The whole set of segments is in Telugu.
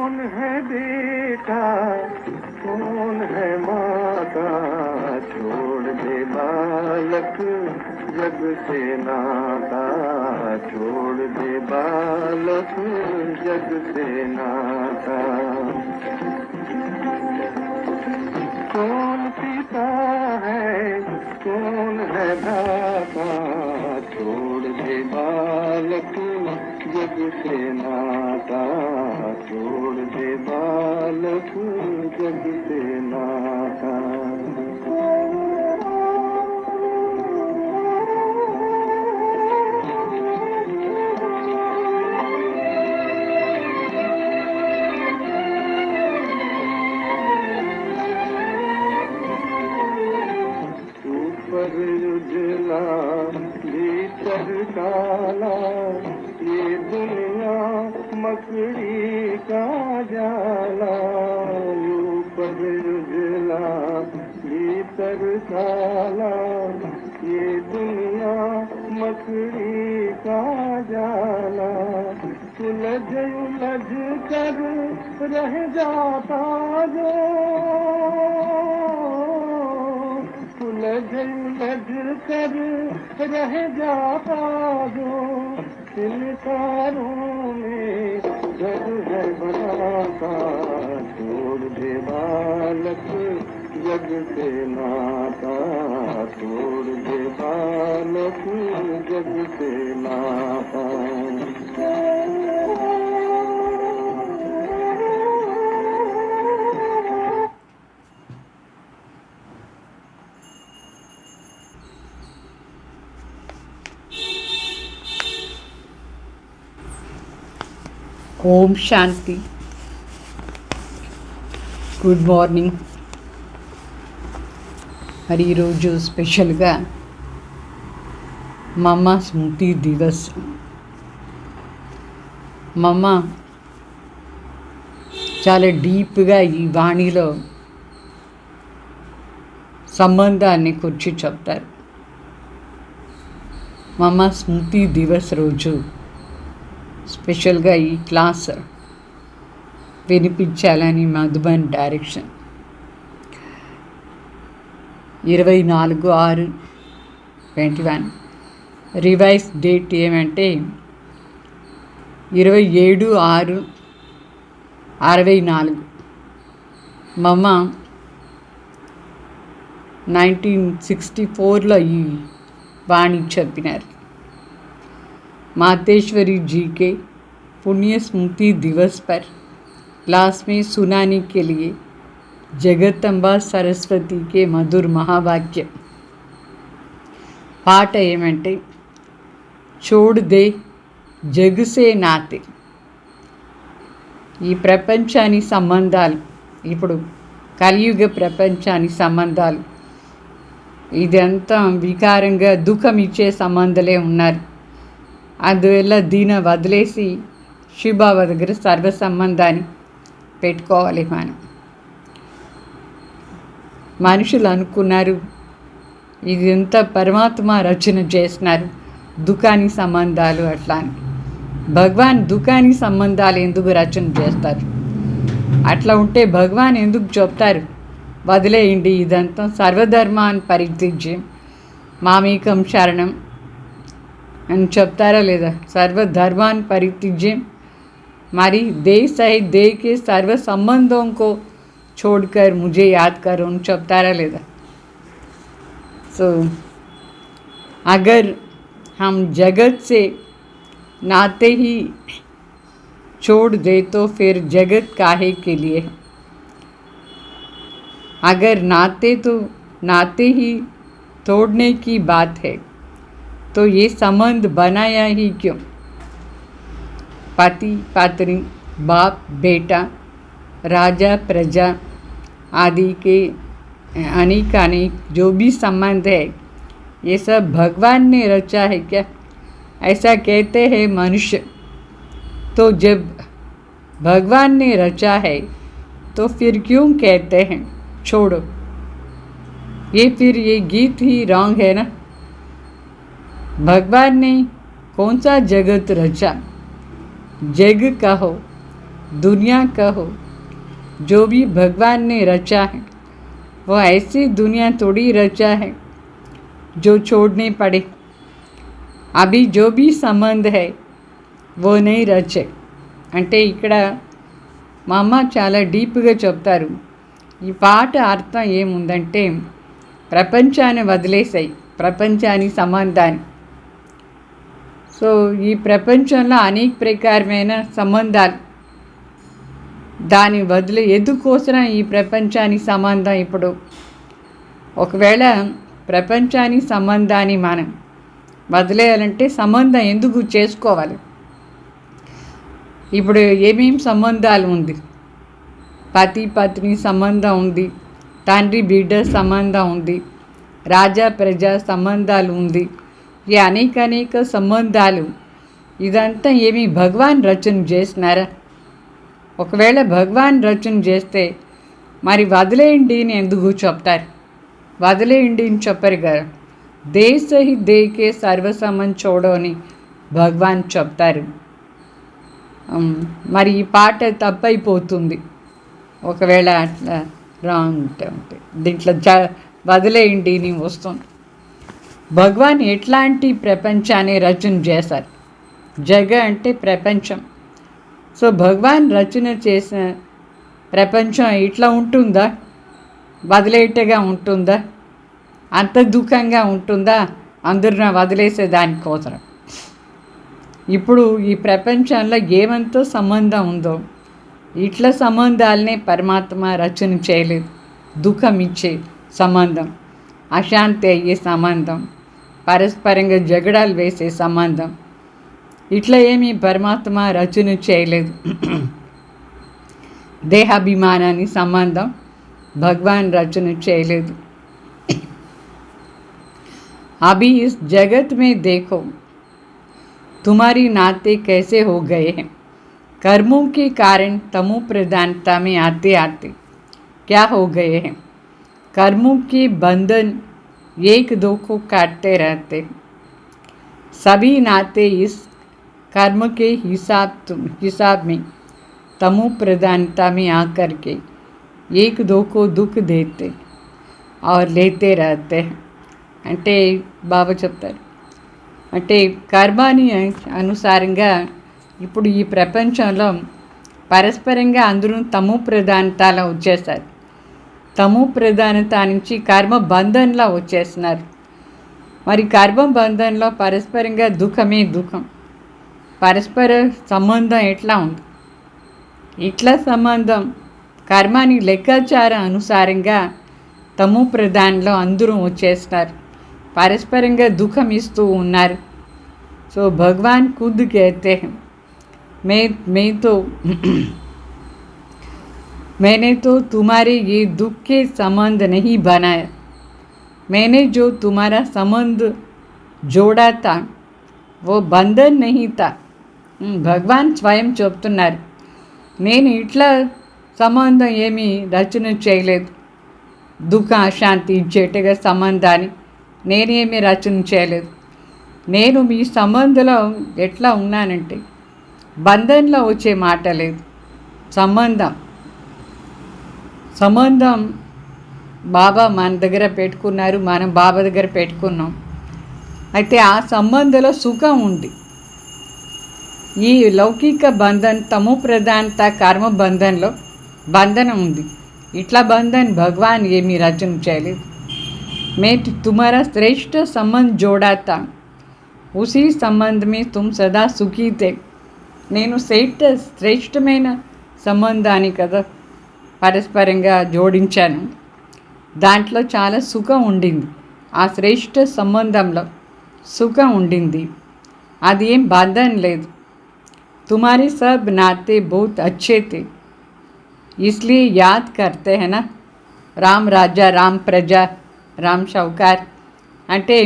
कौन है बेटा कौन है माता, छोड़ दे बालक जग से नाता, छोड़ दे बालक जग से नाता। कौन पिता है कौन है दाता, छोड़ दे बालक जग से नाता, छोड़ दे बालक जग से नाता। ऊपर उजला भीतर काला, ये दुनिया मकड़ी का जाला। ऊपर उजला भीतर काला, ये दुनिया मकड़ी का जाला। उलझ उलझ कर रह जाता जो, उलझ उलझ कर रह जाता जो, इन तारों में घर है बनाता, छोड़ दे बालक जग से नाता, छोड़ दे बालक जग से नाता। ఓం శాంతి. Good morning. మరి ఈరోజు స్పెషల్గా మమ్మ స్మృతి దివస్. మమ్మ చాలా డీప్గా ఈ వాణిలో సంబంధాన్ని గురించి చెప్తారు. మమ్మ స్మృతి దివస్ రోజు స్పెషల్గా ఈ క్లాస్ వినిపించాలని మధుబన్ డైరెక్షన్. 24/6/21. రివైజ్ డేట్ ఏమంటే 27/6/64. మమ్మ 1964లో ఈ వాణి చెప్పినారు. मातेश्वरी जी के पुण्य स्मृति दिवस पर क्लास में सुनाने के लिए जगदम्बा सरस्वती के मधुर महावाक्य. पाठ ఏమంటే छोड़ दे जग से नाते. ఈ ప్రపంచాని సంబంధాలు, ఇప్పుడు కలియుగ ప్రపంచాని సంబంధాలు ఇదంతా వికారంగా దుఃఖం ఇచ్చే సంబంధాలే ఉన్నారు. అందువల్ల దీని వదిలేసి శివబాబా దగ్గర సర్వ సంబంధాన్ని పెట్టుకోవాలి. మనుషులు అనుకున్నారు ఇదంతా పరమాత్మ రచన చేస్తున్నారు దుఃఖాని సంబంధాలు అట్లా అని. భగవాన్ దుఃఖాని సంబంధాలు ఎందుకు రచన చేస్తారు? అట్లా ఉంటే భగవాన్ ఎందుకు చెప్తారు వదిలేయండి ఇదంతా, సర్వధర్మాన్ని పరిత్యజ్యం మామేకం శరణం అని చెప్తారా లేదా? సర్వధర్మాన్ని పరిత్యజ్యం మరి देह सहित देह के सर्व संबंधों को छोड़कर मुझे याद करो అని చెప్తారా లేదా? सो अगर हम जगत से नाते ही छोड़ दे तो फिर जगत काहे के लिए? अगर नाते ही तोड़ने की बात है तो ये संबंध बनाया ही क्यों? पति पत्नी, बाप बेटा, राजा प्रजा आदि के अनेक जो भी संबंध है ये सब भगवान ने रचा है क्या? ऐसा कहते हैं मनुष्य. तो जब भगवान ने रचा है तो फिर क्यों कहते हैं छोड़ो? ये गीत ही रॉन्ग है ना. भगवान ने कौन सा जगत रचा? जग कहो दुनिया कहो, जो भी भगवान ने रचा है वो ऐसी दुनिया थोड़ी रचा है जो छोड़ने पड़े। अभी जो भी संबंध है वो नहीं रचे। అంటే ఇక్కడ మా అమ్మ చాలా డీప్గా చెప్తారు. ఈ పాట అర్థం ఏముందంటే, ప్రపంచాన్ని వదిలేసాయి, ప్రపంచానికి సంబంధాన్ని. సో ఈ ప్రపంచంలో అనేక ప్రకారమైన సంబంధాలు, దాన్ని వదిలే ఎందుకోసం ఈ ప్రపంచానికి సంబంధం. ఇప్పుడు ఒకవేళ ప్రపంచానికి సంబంధాన్ని మనం వదిలేయాలంటే సంబంధం ఎందుకు చేసుకోవాలి? ఇప్పుడు ఏమేమి సంబంధాలు ఉంది? పతి పత్ని సంబంధం ఉంది, తండ్రి బిడ్డ సంబంధం ఉంది, రాజా ప్రజా సంబంధాలు ఉంది. ఈ అనేక సంబంధాలు ఇదంతా ఏమి భగవాన్ రచన చేసినారా? ఒకవేళ భగవాన్ రచన చేస్తే మరి వదిలేయండి అని ఎందుకు చెప్తారు? వదిలేయండి అని చెప్పరు కదా. దేశ హి దేకే సర్వసమన్ చోడో అని భగవాన్ చెప్తారు. మరి ఈ పాట తప్పైపోతుంది ఒకవేళ అట్లా రాంగ్ ఉంటే. దీంట్లో వదిలేయండి అని వస్తుంది. భగవాన్ ఎట్లాంటి ప్రపంచాన్ని రచన చేశారు? జగ అంటే ప్రపంచం. సో భగవాన్ రచన చేసిన ప్రపంచం ఇట్లా ఉంటుందా? వదిలేటగా ఉంటుందా? అంత దుఃఖంగా ఉంటుందా? అందరిని వదిలేసే దానికోసం. ఇప్పుడు ఈ ప్రపంచంలో ఏమంతో సంబంధం ఉందో ఇట్లా సంబంధాలనే పరమాత్మ రచన చేయలేదు. దుఃఖం ఇచ్చే సంబంధం, అశాంతి అయ్యే సంబంధం, పరస్పరంగా జగడాలు వేసే సంబంధం, ఇట్లా ఏమీ పరమాత్మ రచన చేయలేదు. దేహాభిమానాన్ని సంబంధం భగవాన్ రచన చేయలేదు. अभी इस जगत में देखो तुम्हारी नाते कैसे हो गए हैं। कर्मों के कारण तमो प्रधानता में आते आते क्या हो गए हैं। कर्मों के बंधन एक दो को काटते रहते। सभी नाते इस कर्म के हिसाब में तमो प्रधानता में आकर के एक दो को दुख देते और लेते रहते हैं. అంటే బాబా చెప్తారు, అంటే కర్మాని అనుసారంగా ఇప్పుడు ఈ ప్రపంచంలో పరస్పరంగా అందరూ తమో ప్రధానతలో వచ్చేస్తారు. తమో ప్రధానత నుంచి కర్మ బంధంలో వచ్చేస్తున్నారు. మరి కర్మ బంధంలో పరస్పరంగా దుఃఖమే దుఃఖం. పరస్పర సంబంధం ఎట్లా ఉంది? ఇట్లా సంబంధం కర్మాని లెక్కాచారం అనుసారంగా తమో ప్రధానంలో అందరూ వచ్చేస్తున్నారు, పరస్పరంగా దుఃఖం ఇస్తూ ఉన్నారు. సో భగవాన్ खुद कहते हैं, मैंने तो तुम्हारे ये दुख के संबंध नहीं बनाया, मैंने जो तुम्हारा संबंध जोड़ा था वो बंधन नहीं था. భగవాన్ స్వయం చెప్తున్నారు, నేను ఇట్లా సంబంధం ఏమీ రచన చేయలేదు. దుఃఖ అశాంతి ఇచ్చేట్టుగా సంబంధాన్ని నేనేమీ రచన చేయలేదు. నేను మీ సంబంధంలో ఎట్లా ఉన్నానంటే బంధంలో వచ్చే మాట లేదు. సంబంధం బాబా మన దగ్గర పెట్టుకున్నారు, మనం బాబా దగ్గర పెట్టుకున్నాం. అయితే ఆ సంబంధంలో సుఖం ఉంది. ఈ లౌకిక బంధన్ తమో ప్రధానత కర్మ బంధంలో బంధనం ఉంది. ఇట్లా బంధన్ భగవాన్ ఏమీ రచన చేయలేదు. मैं तुम्हारा श्रेष्ठ संबंध जोड़ा था, उसी संबंध में तुम सदा सुखी थे. నేను శ్రేష్టమైన సంబంధాన్ని కదా పరస్పరంగా జోడించాను, దాంట్లో చాలా సుఖం ఉండింది. ఆ శ్రేష్ఠ సంబంధంలో సుఖం ఉండింది, అది ఏం బంధం లేదు. तुम्हारे सब नाते बहुत अच्छे थे, इसलिए याद करते हैं ना. రామ్ రాజా, రామ్ ప్రజా, రామ్ షౌకార్. అంటే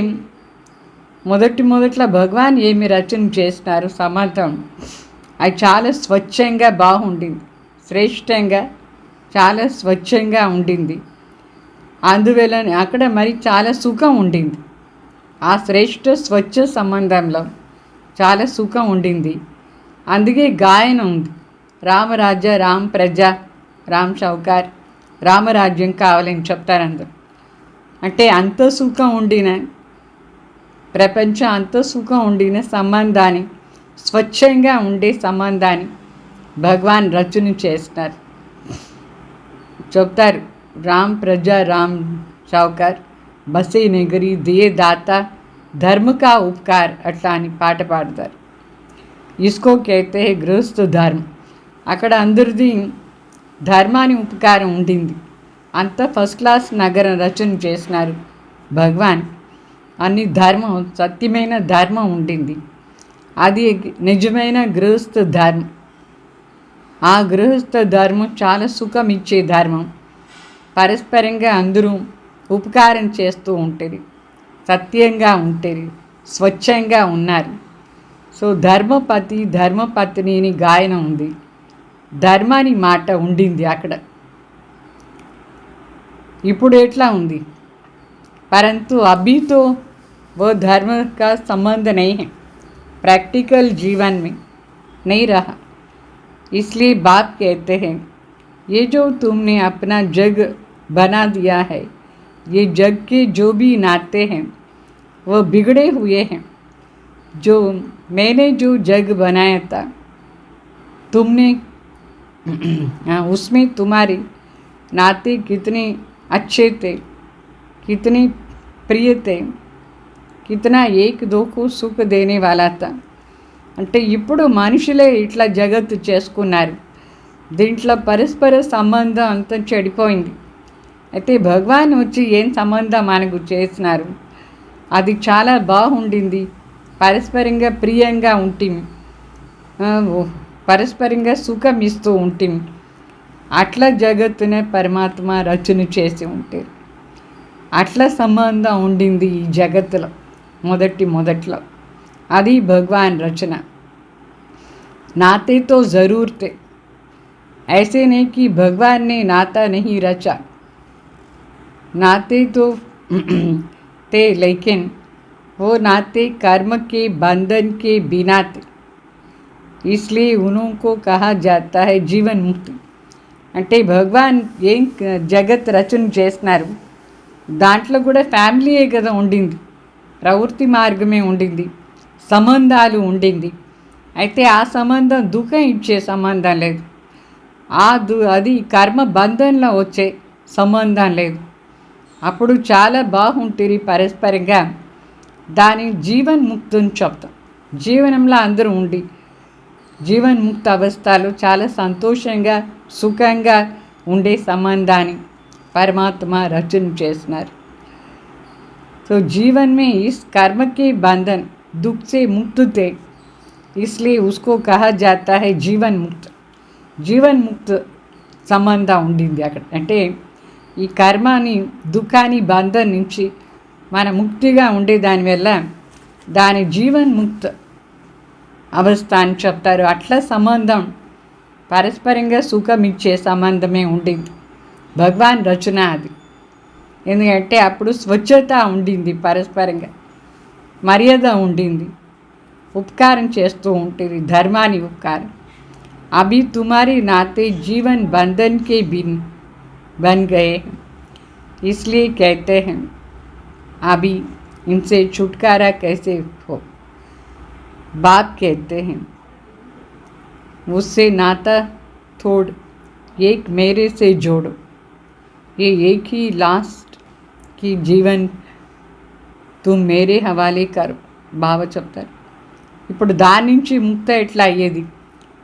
మొదట్లో భగవాన్ ఏమి రచన చేసినారు సంబంధం, అది చాలా స్వచ్ఛంగా బాగుండింది, శ్రేష్టంగా చాలా స్వచ్ఛంగా ఉండింది. అందువల్ల అక్కడ మరి చాలా సుఖం ఉండింది. ఆ శ్రేష్ఠ స్వచ్ఛ సంబంధంలో చాలా సుఖం ఉండింది. అందుకే గాయన ఉంది, రామరాజ్య, రామ్ ప్రజ, రామ్ షౌకార్, రామరాజ్యం కావాలని చెప్తారు అందరు. అంటే అంత సుఖం ఉండిన ప్రపంచం, అంత సుఖం ఉండిన సంబంధాన్ని, స్వచ్ఛంగా ఉండే సంబంధాన్ని భగవాన్ రచన చేస్తున్నారు. చెప్తారు రామ్ ప్రజ రామ్ షౌకార్ బసే నగరి దియే దాత ధర్మ కా ఉపకార్ అట్లా అని పాట పాడతారు. ఇస్కో కైతే గృహస్థ ధర్మం. అక్కడ అందరిది ధర్మాన్ని ఉపకారం ఉండింది. అంత ఫస్ట్ క్లాస్ నగరం రచన చేసినారు భగవాన్. అన్ని ధర్మం, సత్యమైన ధర్మం ఉండింది. అది నిజమైన గృహస్థ ధర్మం. ఆ గృహస్థ ధర్మం చాలా సుఖం ఇచ్చే ధర్మం. పరస్పరంగా అందరూ ఉపకారం చేస్తూ ఉంటుంది, సత్యంగా ఉంటుంది, స్వచ్ఛంగా ఉన్నారు. సో ధర్మపతి ధర్మపత్నిని గాయన ఉంది. ధర్మాని మాట ఉండింది అక్కడ. ఇప్పుడు ఎట్లా ఉంది? परंतु अभी तो वो धर्म का संबंध नहीं है, प्रैक्टिकल जीवन में नहीं रहा. इसलिए बाप कहते हैं ये जो तुमने अपना जग बना दिया है, ये जग के जो भी नाते हैं वो बिगड़े हुए हैं. जो मैंने जो जग बनाया था तुमने उसमें तुम्हारे नाते कितने अच्छे थे, कितने प्रिय थे, कितना एक दो को सुख देने वाला था. అంటే ఇప్పుడు మనుషులే ఇట్లా జగత్తు చేసుకున్నారు. దీంట్లో పరస్పర సంబంధం అంతా చెడిపోయింది. అయితే భగవాన్ వచ్చి ఏం సంబంధం మనకు చేసినారు, అది చాలా బాగుండింది. పరస్పరంగా ప్రియంగా ఉంటాం, పరస్పరంగా సుఖం ఇస్తూ ఉంటాం. అట్లా జగత్తునే పరమాత్మ రచన చేసి ఉంటారు. అట్లా సంబంధం ఉండింది ఈ జగత్తులో మొదట్లో. అది భగవాన్ రచన. नाते तो ज़रूर थे, ऐसे नहीं कि भगवान ने नाता नहीं रचा. नाते तो थे, लेकिन वो नाते कर्म के बंधन के बिना थे. इसलिए उनको कहा जाता है जीवन मुक्ति. అంటే భగవాన్ ఏం జగత్ రచన చేస్తున్నారు, దాంట్లో కూడా ఫ్యామిలీయే కదా ఉండింది, ప్రవృత్తి మార్గమే ఉండింది, సంబంధాలు ఉండింది. అయితే ఆ సంబంధం దుఃఖం ఇచ్చే సంబంధం లేదు, అది కర్మ బంధంలో వచ్చే సంబంధం లేదు. అప్పుడు చాలా బాగుంటుంది పరస్పరంగా. దాని జీవన్ముక్తిని చెప్తాం. జీవనంలో అందరూ ఉండి జీవన్ముక్త అవస్థలో చాలా సంతోషంగా సుఖంగా ఉండే సంబంధాన్ని परमात्मा रचन చేస్తున్నారు. तो जीवन में इस कर्म के बंधन दुख से मुक्त थे, इसलिए उसको कहा जाता है जीवन मुक्त. जीवन मुक्त సంబంధం ఉండింది అక్కడ. అంటే ఈ కర్మని దుఃఖాన్ని బంధం నుంచి మన ముక్తిగా ఉండే దానివల్ల దాని జీవన్ ముక్త అవస్థ అని చెప్తారు. అట్లా సంబంధం పరస్పరంగా సుఖం ఇచ్చే సంబంధమే ఉండింది భగవాన్ రచన అది. ఎందుకంటే అప్పుడు స్వచ్ఛత ఉండింది, పరస్పరంగా మర్యాద ఉండింది, ఉపకారం చేస్తూ ఉంటుంది, ధర్మాన్ని ఉపకారం. अभी तुम्हारे नाते जीवन बंधन के बिन बन गए हैं, इसलिए कहते हैं अभी इनसे छुटकारा कैसे हो. बाप कहते हैं उससे नाता तोड़, एक मेरे से जोड़ो. ये एक ही लास्ट की जीवन तुम मेरे हवाले करो. బాబా చెప్తారు. ఇప్పుడు దాని నుంచి ముక్త ఎట్లా అయ్యేది,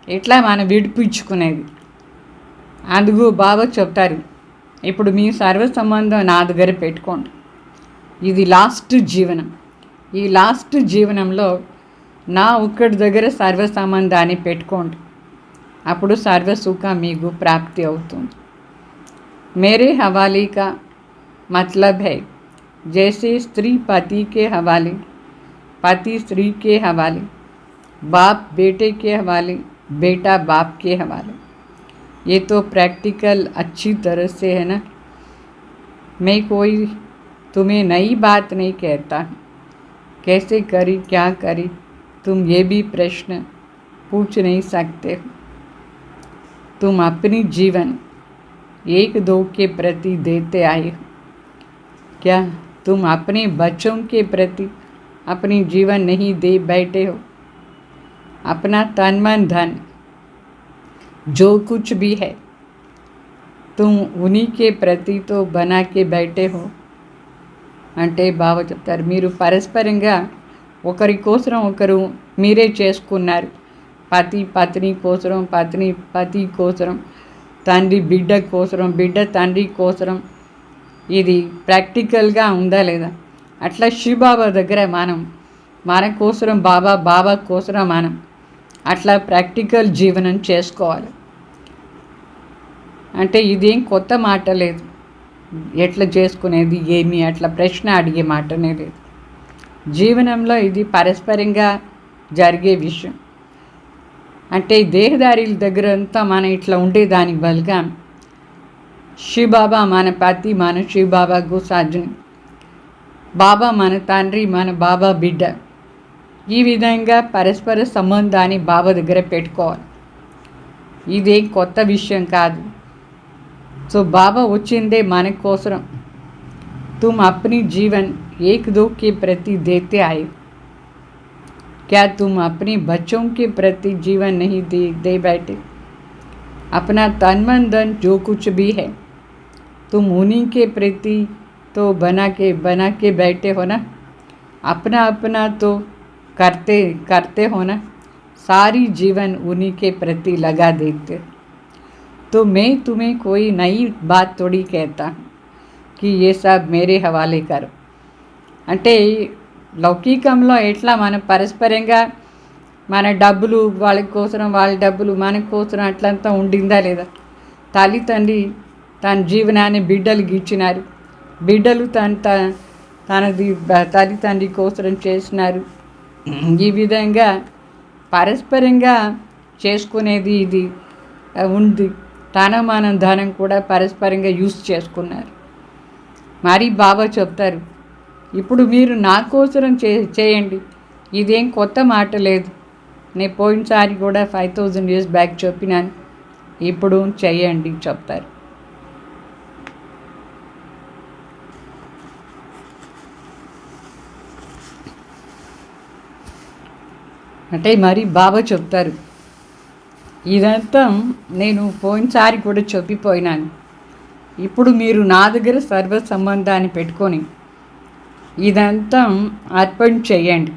ఎట్లా మనం విడిపించుకునేది, అందుకు బాబా చెప్తారు. ఇప్పుడు మీ సర్వ సంబంధం నా దగ్గర పెట్టుకోండి, ఇది లాస్ట్ జీవనం. ఈ లాస్ట్ జీవనంలో నా ఒక్కడి దగ్గర సర్వ సంబంధాన్ని పెట్టుకోండి, అప్పుడు సర్వ సుఖం మీకు ప్రాప్తి అవుతుంది. मेरे हवाले का मतलब है जैसे स्त्री पति के हवाले, पति स्त्री के हवाले, बाप बेटे के हवाले, बेटा बाप के हवाले. ये तो प्रैक्टिकल अच्छी तरह से है ना. मैं कोई तुम्हें नई बात नहीं कहता, कैसे करी क्या करी तुम ये भी प्रश्न पूछ नहीं सकते. तुम अपनी जीवन एक दो के प्रति देते आए हो। क्या तुम अपने बच्चों के प्रति अपनी जीवन नहीं दे बैठे हो? अपना तन मन धन जो कुछ भी है तुम उन्हीं के प्रति तो बना के बैठे हो. అంటే బావ చెప్తారు, మీరు పరస్పరంగా ఒకరి కోసం ఒకరు మీరే చేసుకున్నారు. పతి పత్ని కోసం, పత్ని పతి కోసం, తండ్రి బిడ్డ కోసం, బిడ్డ తండ్రి కోసం. ఇది ప్రాక్టికల్గా ఉందా లేదా? అట్లా శివబాబా దగ్గర మనం మన కోసం బాబా, బాబా కోసం మనం అట్లా ప్రాక్టికల్ జీవనం చేసుకోవాలి. అంటే ఇదేం కొత్త మాట లేదు. ఎట్లా చేసుకునేది ఏమి అట్లా ప్రశ్న అడిగే మాటనే లేదు. జీవనంలో ఇది పరస్పరంగా జరిగే విషయం. అంటే దేహదారీల దగ్గర అంతా మనం ఇట్లా ఉండేదానికి బదులుగా శివబాబా మన పతి, మన శివబాబాకు సాధ్యం, బాబా మన తండ్రి, మన బాబా బిడ్డ. ఈ విధంగా పరస్పర సంబంధాన్ని బాబా దగ్గర పెట్టుకోవాలి. ఇదేం కొత్త విషయం కాదు. సో బాబా వచ్చిందే మన కోసం. तुम अपनी जीवन एक दो के प्रति देते आए. क्या तुम अपने बच्चों के प्रति जीवन नहीं दे बैठे? अपना तन मन धन जो कुछ भी है तुम उन्हीं के प्रति तो बना के बैठे हो ना. अपना अपना तो करते हो ना. सारी जीवन उन्हीं के प्रति लगा देते. तो मैं तुम्हें कोई नई बात थोड़ी कहता कि ये सब मेरे हवाले करो. అంటే లౌకికంలో ఎట్లా మనం పరస్పరంగా మన డబ్బులు వాళ్ళ కోసం, వాళ్ళ డబ్బులు మన కోసం అట్లంతా ఉండిందా లేదా? తల్లి తండ్రి తన జీవనాన్ని బిడ్డలకు ఇచ్చినారు, బిడ్డలు తనది తల్లి తండ్రి కోసం చేసినారు. ఈ విధంగా పరస్పరంగా చేసుకునేది ఇది ఉంది. తన మన ధనం కూడా పరస్పరంగా యూజ్ చేసుకున్నారు. మరి బాబా చెప్తారు, ఇప్పుడు మీరు నా కోసం చేయండి. ఇదేం కొత్త మాట లేదు. నేను పోయినసారి కూడా 5000 years బ్యాక్ చెప్పినాను. ఇప్పుడు చేయండి చెప్తారు. అంటే మరి బాబా చెప్తారు, ఇదంతా నేను పోయినసారి కూడా చెప్పిపోయినాను. ఇప్పుడు మీరు నా దగ్గర సర్వ సంబంధాన్ని పెట్టుకొని ఇదంతా అర్పణ చేయండి.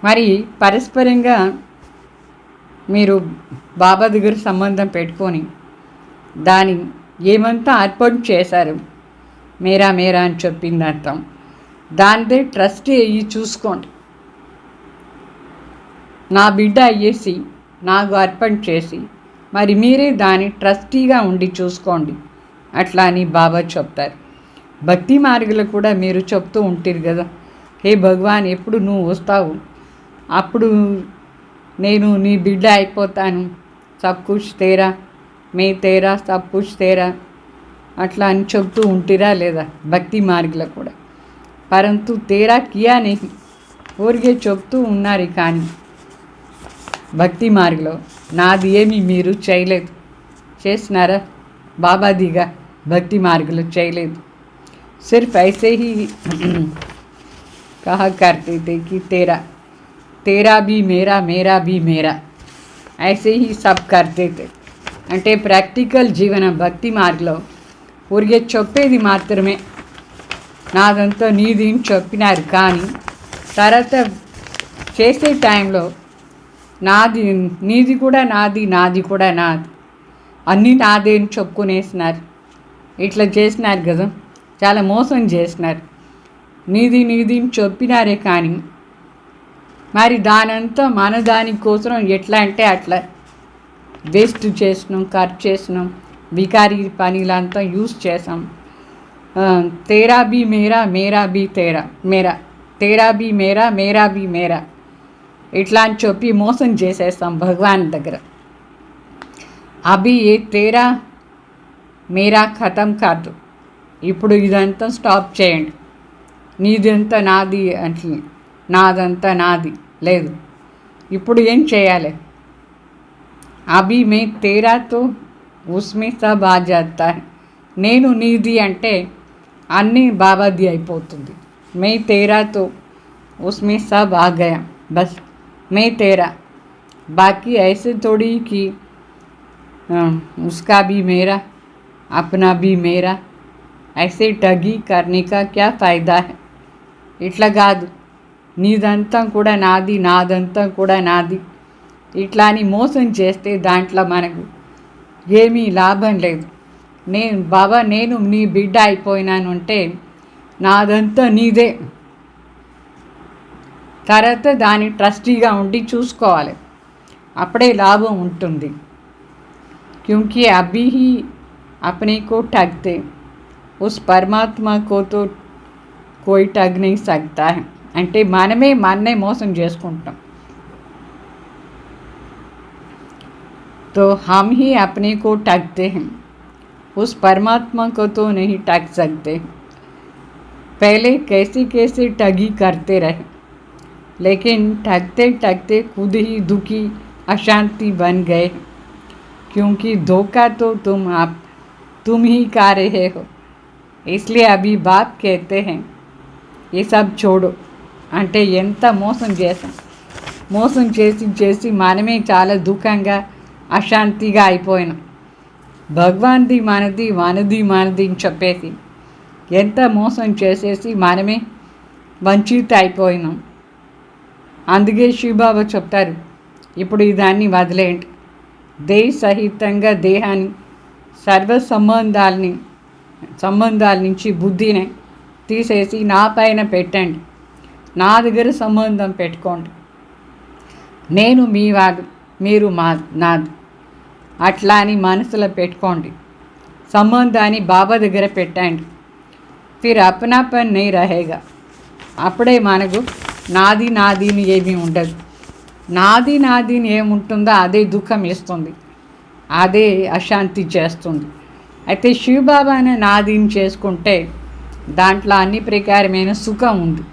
మరి పరస్పరంగా మీరు బాబా దగ్గర సంబంధం పెట్టుకొని దాని ఏమంతా అర్పణ చేశారు, మేరా మేరా అని చెప్పింది అర్థం. దానిదే ట్రస్ట్ అయ్యి చూసుకోండి. నా బిడ్డ అయ్యేసి నాకు అర్పణ చేసి మరి మీరే దాని ట్రస్టీగా ఉండి చూసుకోండి అట్లా అని బాబా చెప్తారు. భక్తి మార్గంలో కూడా మీరు చెప్తూ ఉంటారు కదా, హే భగవాన్ ఎప్పుడు నువ్వు వస్తావు అప్పుడు నేను నీ బిడ్డ అయిపోతాను, సబ్ కుచ్ తేరా, మే తేరా, సబ్ కుచ్ తేరా అట్లా అని చెప్తూ ఉంటిరా లేదా భక్తి మార్గంలో కూడా. పరంతు తేరా కియా नहीं ఊరికే చెప్తూ ఉన్నారు. కానీ భక్తి మార్గంలో నాది ఏమి మీరు చేయలేదు. చేసినారా? బాబాదిగా భక్తి మార్గంలో చేయలేదు. सिर्फ ऐसे ही कहा करते थे कि तेरा तेरा भी मेरा, मेरा भी मेरा, ऐसे ही सब करते थे. అంటే ప్రాక్టికల్ జీవనం భక్తి మార్గంలో ఊరికే చెప్పేది మాత్రమే నాదంతా నీది అని చెప్పినారు. కానీ తర్వాత చేసే టైంలో నాది నీది కూడా నాది, నాది కూడా నాది, అన్నీ నాదే అని చెప్పుకునేసినారు. ఇట్లా చేసినారు కదా, చాలా మోసం చేసినారు. నీది నీది అని చెప్పినారే కానీ మరి దానంతా మన దానికోసం ఎట్లా అంటే అట్లా వేస్ట్ చేసినాం, ఖర్చు చేసినాం, వికారీ పనిలంతా యూజ్ చేసాం. తేరా be Mera, Mera be Tera, Mera Tera be Mera, Mera be మేరా ఇట్లా అని చెప్పి మోసం చేసేస్తాం భగవాన్ దగ్గర. అభి ఏ తేరా మేరా ఖతం కాదు. ఇప్పుడు ఇదంతా స్టాప్ చేయండి. నీదంతా నాది అంటే నాదంతా నాది లేదు. ఇప్పుడు ఏం చేయాలి? అభి మే తేరాతో ఉస్మే సబ్ ఆ జాతా హై. నేను నీది అంటే అన్నీ బాబాది అయిపోతుంది. మే తేరాతో ఉస్మే సబ్ ఆ గయా బస్ మే తేరా. बाकी ऐसे थोड़ी कि उसका भी मेरा अपना भी मेरा ऐसे ठगी करने का क्या फ़ायदा है. ఇట్లా కాదు, నీదంతా కూడా నాది, నాదంతా కూడా నాది, ఇట్లా అని మోసం చేస్తే దాంట్లో మనకు ఏమీ లాభం లేదు. బాబా నేను నీ బిడ్డ అయిపోయినాను అంటే నాదంతా నీదే. తర్వాత దాని ట్రస్టీగా ఉండి చూసుకోవాలి, అప్పుడే లాభం ఉంటుంది. क्योंकि अभी ही अपने को ठगते उस परमात्मा को तो कोई ठग नहीं सकता है. అంటే మనమే మననే మోసం చేసుకుంటాం. तो हम ही अपने को ठगते हैं, उस परमात्मा को तो नहीं ठग सकते. पहले कैसे कैसे ठगी करते रहे, लेकिन ठगते ठगते खुद ही दुखी अशांति बन गए. क्योंकि धोखा तो तुम ही खा रहे हो. इसलिए अभी बाप कहते हैं ये सब छोड़ो. అంటే ఎంత మోసం చేసాం, మోసం చేసి చేసి మనమే చాలా దుఃఖంగా అశాంతిగా అయిపోయినాం. భగవాన్ది మనది, మనది మనది అని చెప్పేసి ఎంత మోసం చేసేసి మనమే వంచిత అయిపోయినాం. అందుకే శివబాబా చెప్తారు, ఇప్పుడు దాన్ని వదిలేయండి. దేహ సహితంగా దేహాన్ని సర్వ సంబంధాల నుంచి బుద్ధిని తీసేసి నా పైన పెట్టండి, నా దగ్గర సంబంధం పెట్టుకోండి. నేను మీ వాడు, మీరు నాది, అట్లా అని మనసులో పెట్టుకోండి. సంబంధాన్ని బాబా దగ్గర పెట్టండి. ఫిర్ అపనాపన్ నహీ రహేగా. అప్పుడే మనకు నాది నాదిని ఏమీ ఉండదు. నాది నాదిని ఏముంటుందో అదే దుఃఖం ఇస్తుంది, అదే అశాంతి చేస్తుంది. అయితే శివబాబాని నాదిని చేసుకుంటే దాంట్లో అన్ని ప్రకారమైన సుఖం ఉంది.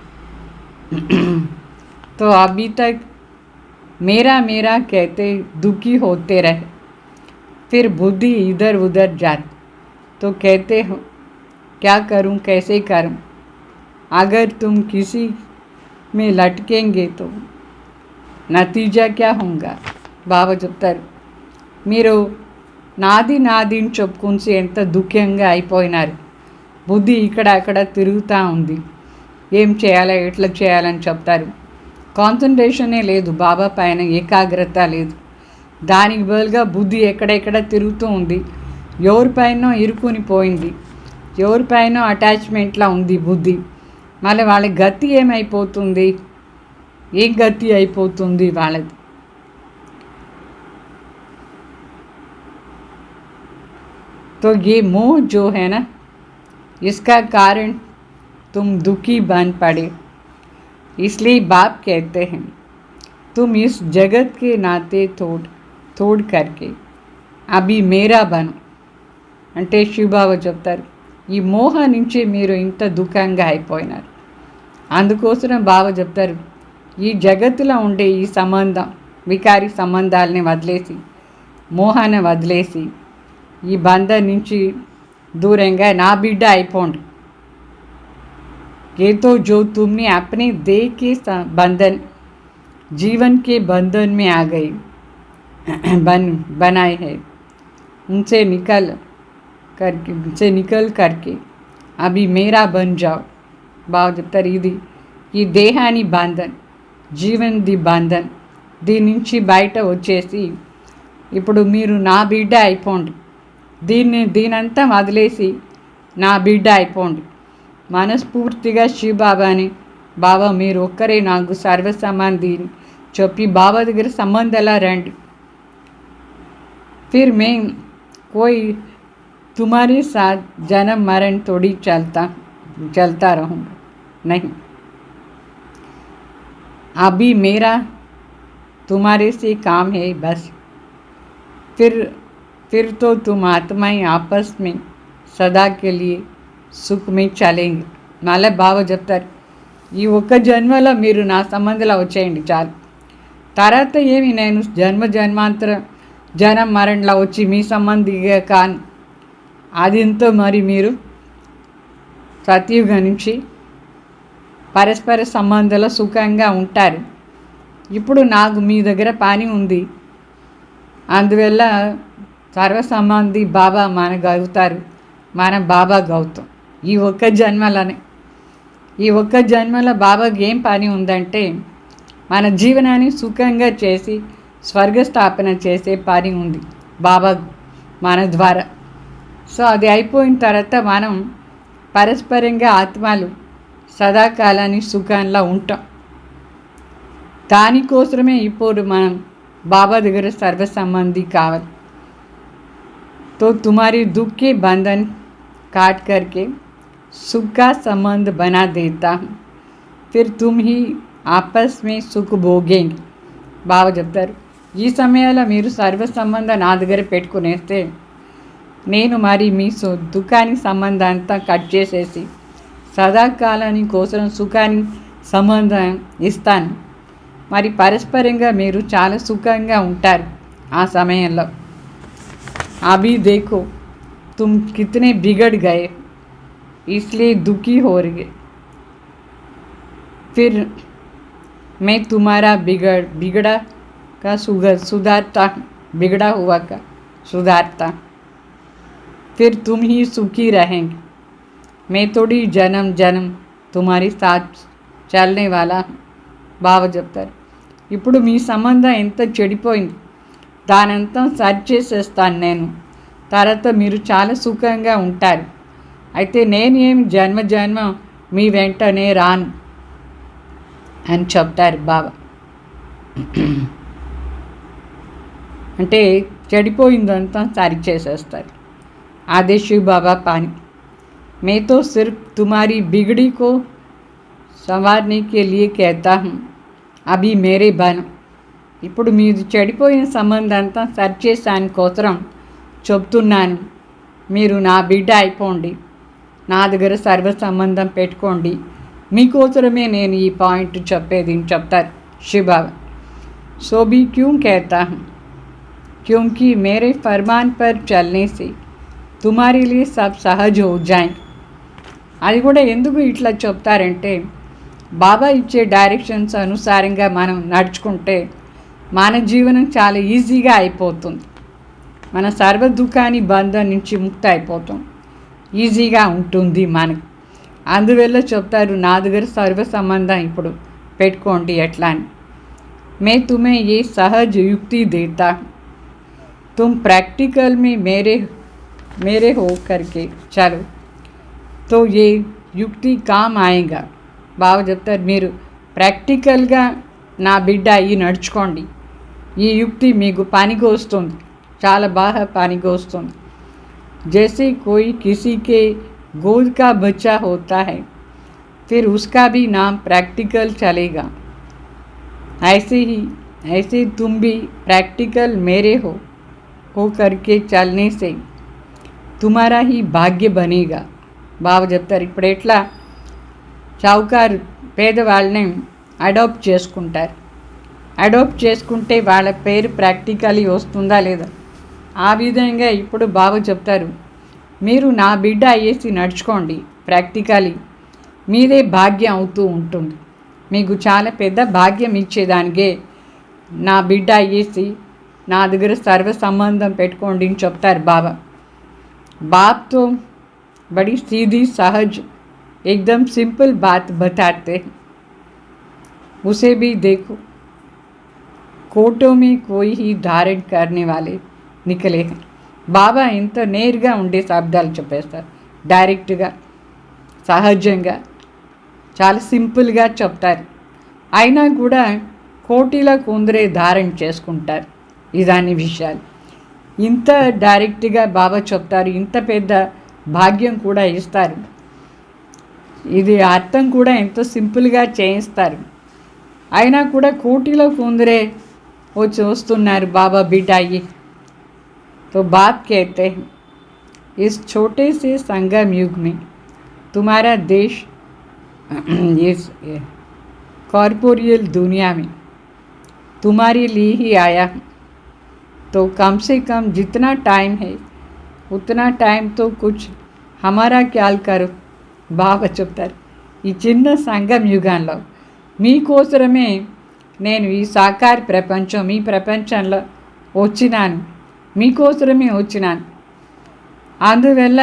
तो अभी तक मेरा मेरा कहते दुखी होते रहे, फिर बुद्धि इधर उधर जाती तो कहते हो क्या करूं, कैसे करूं. अगर तुम किसी में लटकेंगे तो నతీజా క్యా హోంగా. బాబా చెప్తారు, మీరు నాది నాదిని చెప్పుకుంసి ఎంత దుఃఖంగా అయిపోయినారు. బుద్ధి ఇక్కడ అక్కడ తిరుగుతూ ఉంది. ఏం చేయాలా, ఎట్లా చేయాలని చెప్తారు. కాన్సన్ట్రేషనే లేదు, బాబా పైన ఏకాగ్రత లేదు. దానికి బదులుగా బుద్ధి ఎక్కడెక్కడ తిరుగుతూ ఉంది. ఎవరిపైనో ఇరుకుని పోయింది, ఎవరిపైనో అటాచ్మెంట్లా ఉంది బుద్ధి. మళ్ళీ వాళ్ళ గతి ఏమైపోతుంది, ఏం గతి అయిపోతుంది వాళ్ళది. तो ये मोह जो है ना, इसका कारण तुम दुखी बन पड़े. इसलिए बाप कहते हैं तुम इस जगत के नाते तोड़ करके अभी मेरा बनो. అంటే శివబాబా చెప్తారు, ఈ మోహ నుంచి మీరు ఇంత దుఃఖంగా అయిపోయినారు. అందుకోసం బాబా చెప్తారు, ఈ జగత్తులో ఉండే ఈ సంబంధం, వికారి సంబంధాలని వదిలేసి, మోహాన్ని వదిలేసి, ఈ బంధం నుంచి దూరంగా నా బిడ్డ అయిపోండి. ये तो जो तुमने अपने देह के बंधन, जीवन के बंधन में आ गई बनाए है, उनसे निकल करके अभी मेरा बन जाओ. బాగా చెప్తారు, ఇది ఈ దేహాన్ని బంధన్, జీవన్ది బంధన్, దీని నుంచి బయట వచ్చేసి ఇప్పుడు మీరు నా బిడ్డ అయిపోండి. దీనంతా వదిలేసి నా బిడ్డ అయిపోండి. మనస్ఫూర్తిగా శివబాబాని, బాబా మీరు ఒక్కరే నాకు సర్వసంబంధిని చెప్పి బాబా దగ్గర సంబంధాలా రండి. फिर मैं कोई तुम्हारे साथ जन्म मरण थोड़ी चलता रहूँगा, नहीं. अभी मेरा तुम्हारे से काम है बस. फिर तो तुम आत्माएं आपस में सदा के लिए సుఖ్ మే చలేంగి. మళ్ళీ బాబా చెప్తారు, ఈ ఒక్క జన్మలో మీరు నా సంబంధంలో వచ్చేయండి చాలు. తర్వాత ఏమి నేను జన్మాంతరం జనం మరణలా వచ్చి మీ సంబంధిగా కాను. అదింతో మరి మీరు సత్యుగం నుంచి పరస్పర సంబంధాలు సుఖంగా ఉంటారు. ఇప్పుడు నాకు మీ దగ్గర పని ఉంది, అందువల్ల సర్వసంబంధి బాబా మనకు అవుతారు, మన బాబా గౌతం. ఈ ఒక్క జన్మలో బాబాకి ఏం పని ఉందంటే మన జీవనాన్ని సుఖంగా చేసి స్వర్గస్థాపన చేసే పని ఉంది బాబా మన ద్వారా. సో అది అయిపోయిన తర్వాత మనం పరస్పరంగా ఆత్మలు సదాకాలాన్ని సుఖంలో ఉంటాం. దానికోసమే ఇప్పుడు మనం బాబా దగ్గర సర్వసంబంధి కావాలి. तो तुम्हारी दुख के बंधन काट करके सुख का संबंध बना देता हूँ, फिर तुम ही आपस में सुख भोगेंगे. బాబా చెప్తారు, ఈ సమయంలో మీరు సర్వ సంబంధం నా దగ్గర పెట్టుకునేస్తే నేను మరి మీ దుఃఖానికి సంబంధం అంతా కట్ చేసేసి సదాకాలాని కోసం సుఖానికి సంబంధం ఇస్తాను. మరి పరస్పరంగా మీరు చాలా సుఖంగా ఉంటారు ఆ సమయంలో. अभी देखो तुम कितने बिगड़ गए, इसलिए दुखी हो रहे. फिर मैं तुम्हारा बिगड़ा का सुधारता, बिगड़ा हुआ का सुधारता. फिर तुम ही सुखी रहेंगे. मैं थोड़ी जन्म जन्म तुम्हारे साथ चलने वाला. బాబా చెప్తారు, ఇప్పుడు మీ సంబంధం ఎంత చెడిపోయింది, దానంతా సరి చేసేస్తాను నేను, తర్వాత మీరు చాలా సుఖంగా ఉంటారు. అయితే నేను ఏమి జన్మ జన్మ మీ వెంటనే రాను అని చెప్తారు బాబా. అంటే చెడిపోయిందంతా సరి చేసేస్తారు. అదే శివ్ బాబా పని. मैं तो सिर्फ तुम्हारी बिगड़ी को संवारने के लिए कहता हूँ, अभी मेरे बनो. ఇప్పుడు మీరు చెడిపోయిన సంబంధం అంతా సరిచేసాని కోసం చెప్తున్నాను, మీరు నా బిడ్డ అయిపోండి, నా దగ్గర సర్వ సంబంధం పెట్టుకోండి. మీకోసమే నేను ఈ పాయింట్ చెప్పేది చెప్తారు శివ్ బాబా. సో भी क्यों कहता हूँ, क्योंकि मेरे फरमान पर चलने से तुम्हारे लिए सब सहज हो जाएंगे. అది కూడా ఎందుకు ఇట్లా చెప్తారంటే బాబా ఇచ్చే డైరెక్షన్స్ అనుసారంగా మనం నడుచుకుంటే మన జీవనం చాలా ఈజీగా అయిపోతుంది. మన సర్వ దుఃఖాన్ని బంధం నుంచి ముక్తి అయిపోతాం, ఈజీగా ఉంటుంది మనకు. అందువల్ల చెప్తారు నా దగ్గర సర్వ సంబంధం ఇప్పుడు పెట్టుకోండి ఎట్లా అని. मैं तुम्हें ये सहज युक्ति देता हूँ, तुम प्रैक्टिकल में मेरे हो करके चलो तो ये युक्ति काम आएगा. బాబా చెప్తారు, మీరు ప్రాక్టికల్గా నా బిడ్డ అయ్యి నడుచుకోండి, ఈ యుక్తి మీకు పనికి వస్తుంది, చాలా బాగా పనికి వస్తుంది. जैसे कोई किसी के गोद का बच्चा होता है, फिर उसका भी नाम प्रैक्टिकल चलेगा. ऐसे तुम भी प्रैक्टिकल मेरे हो करके चलने से तुम्हारा ही भाग्य बनेगा. బాబా చెప్తారు, ఇప్పుడు ఎట్లా చౌకారు పేదవాళ్ళని అడాప్ట్ చేసుకుంటారు, అడాప్ట్ చేసుకుంటే వాళ్ళ పేరు ప్రాక్టికలీ వస్తుందా లేదా, ఆ విధంగా ఇప్పుడు బాబా చెప్తారు మీరు నా బిడ్డ అయ్యేసి నడుచుకోండి, ప్రాక్టికలీ మీదే భాగ్యం అవుతూ ఉంటుంది. మీకు చాలా పెద్ద భాగ్యం ఇచ్చేదానికే నా బిడ్డ అయ్యేసి నా దగ్గర సర్వ సంబంధం పెట్టుకోండి అని చెప్తారు బాబా. బాప్తో बड़ी सीधी सहज एकदम सिंपल बात बताते हैं, उसे भी देखो कोटों में कोई ही धारण करने वाले निकले हैं. బాబా ఇంత నేరుగా ఉండే శబ్దాలు చెప్పేస్తారు, డైరెక్ట్గా సహజంగా చాలా సింపుల్గా చెప్తారు. అయినా కూడా కోటిలో కొందరే ధారణ చేసుకుంటారు ఇదాని విషయాలు. ఇంత డైరెక్ట్గా బాబా చెప్తారు, ఇంత పెద్ద భాగ్యం కూడా ఇస్తారు, ఇది అర్థం కూడా ఎంతో సింపుల్గా చేయిస్తారు. అయినా కూడా కోటిలో కొందరే వస్తున్నారు బాబా బిడ్డ అయ్యి. तो बाप कहते हैं इस छोटे से संगम युग में तुम्हारा देश इस कॉर्पोरियल दुनिया में तुम्हारे लिए ही आया. तो कम से कम जितना टाइम है उतना टाइम तो कुछ हमारा ख्याल करो బాగా చెప్తారు. ఈ చిన్న సంఘం యుగంలో మీకోసరమే నేను ఈ సాకార ప్రపంచం మీ ప్రపంచంలో వచ్చినాను, మీకోసరమే వచ్చినాను. అందువల్ల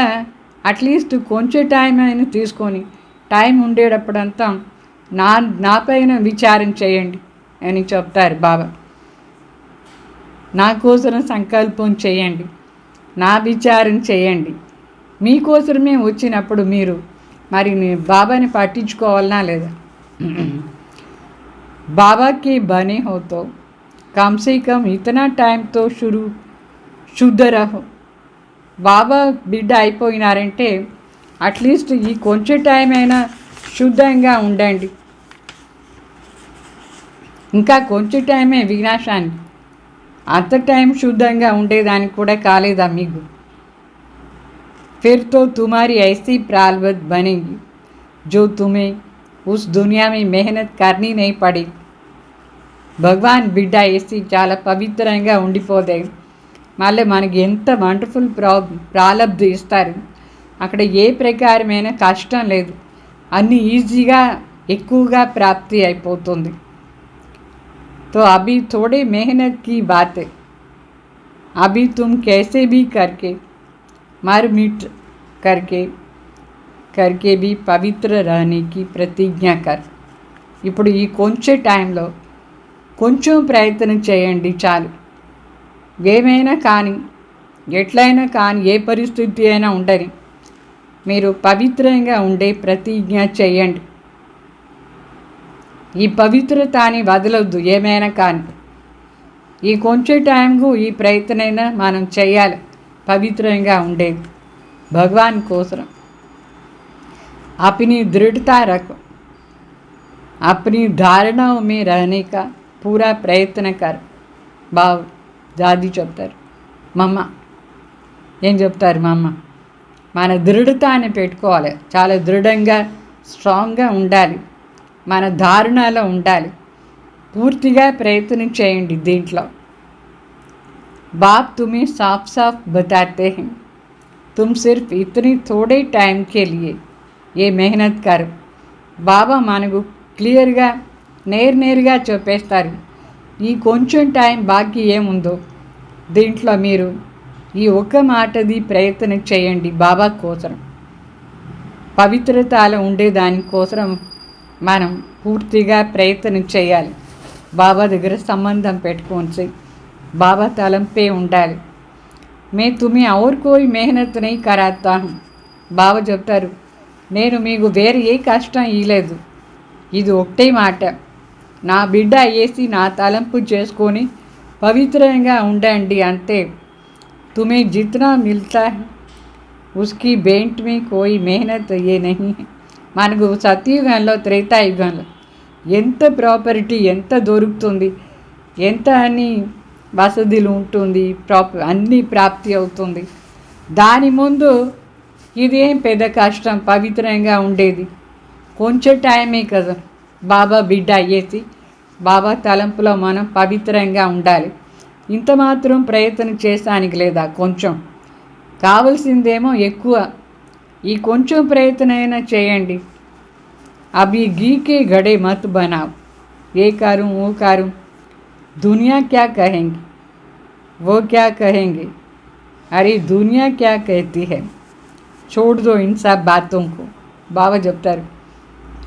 అట్లీస్ట్ కొంచెం టైం అయినా తీసుకొని టైం ఉండేటప్పుడంతా నా పైన విచారం చేయండి అని చెప్తారు బాబా. నా కోసం సంకల్పం చేయండి, నా విచారం చేయండి. మీకోసమే వచ్చినప్పుడు మీరు మరి బాబాని పట్టించుకోవాలనా లేదా? बाबा के बने हो तो कम से कम इतना टाइम तो శుద్ధ రహో. బాబా బిడ్డ అయిపోయినారంటే అట్లీస్ట్ ఈ కొంచెం టైం అయినా శుద్ధంగా ఉండండి. ఇంకా కొంచెం టైమే వినాశానికి, అంత టైం శుద్ధంగా ఉండేదానికి కూడా కాలేదా మీకు? फिर तो तुम्हारी ऐसी प्रालब्ध बनेगी जो तुम्हें उस दुनिया में मेहनत करनी नहीं पड़ी. భగవాన్ బిడ్డ వేసి చాలా పవిత్రంగా ఉండిపోతే మళ్ళీ మనకి ఎంత వండర్ఫుల్ ప్రాలబ్ధి ఇస్తారు. అక్కడ ఏ ప్రకారమైన కష్టం లేదు, అన్నీ ఈజీగా ఎక్కువగా ప్రాప్తి అయిపోతుంది. तो अभी थोड़े मेहनत की बात है, अभी तुम कैसे भी करके मर मिट करके भी पवित्र रहने की प्रतिज्ञा कर. ఇప్పుడు ఈ కొంచెం టైంలో కొంచెం ప్రయత్నం చేయండి చాలు. ఏమైనా కానీ ఎట్లయినా కానీ ఏ పరిస్థితి అయినా ఉండని మీరు పవిత్రంగా ఉండే ప్రతిజ్ఞ చేయండి. ఈ పవిత్రతని వదలొద్దు. ఏమైనా కానీ ఈ కొంచెం టైంకు ఈ ప్రయత్నమైనా మనం చేయాలి పవిత్రంగా ఉండేది भगवान कोसर. अपनी दृढ़ता रखो, अपनी धारणाओं में रहने का पूरा प्रयत्न कर. బావ దాది చెప్తారు, మమ్మ ఏం చెప్తారు? మమ్మ మన దృఢతని పెట్టుకోవాలి, చాలా దృఢంగా స్ట్రాంగ్గా ఉండాలి, మన ధారణలో ఉండాలి. పూర్తిగా ప్రయత్నం చేయండి దీంట్లో. బాప్ तुम्हें साफ साफ बताते हैं तुम सिर्फ इतनी थोड़े टाइम के लिए ये मेहनत कर. బాబా మనకు క్లియర్గా నేరుగా చెప్పేస్తారు, ఈ కొంచెం టైం బాకీ ఏముందో దీంట్లో మీరు ఈ ఒక్క మాటది ప్రయత్నం చేయండి. బాబా కోసం పవిత్రతలో ఉండేదానికోసం మనం పూర్తిగా ప్రయత్నం చేయాలి. బాబా దగ్గర సంబంధం పెట్టుకోండి, బాబా తలంపే ఉండాలి. मैं तुम्हें और कोई मेहनत नहीं कराता हूँ. బాబా చెప్తారు, నేను మీకు వేరే ఏ కష్టం ఇవ్వలేదు, ఇది ఒకటే మాట. నా బిడ్డ వేసి నా తలంపు చేసుకొని పవిత్రంగా ఉండండి అంతే. तुम्हें जितना मिलता है उसकी भेंट में कोई मेहनत ये नहीं है. మనకు సత్యయుగంలో త్రేతాయుగంలో ఎంత ప్రాపర్టీ ఎంత దొరుకుతుంది, ఎంత అని వసతులు ఉంటుంది, అన్నీ ప్రాప్తి అవుతుంది. దాని ముందు ఇదేం పెద్ద కష్టం పవిత్రంగా ఉండేది. కొంచెం టైమే కదా బాబా బిడ్డ అయ్యేసి బాబా తలంపులో మనం పవిత్రంగా ఉండాలి. ఇంత మాత్రం ప్రయత్నం చేసానికి లేదా, కొంచెం కావలసిందేమో ఎక్కువ. ఈ కొంచెం ప్రయత్నమైనా చేయండి. అభి గీకే గడే మత్ బనావ్, ఏ కారు ఓ కారు, दुनिया क्या कहेंगी वो क्या कहेंगे, अरे दुनिया क्या कहती है, छोड़ दो इन सब बातों को. బాబా చెప్తారు,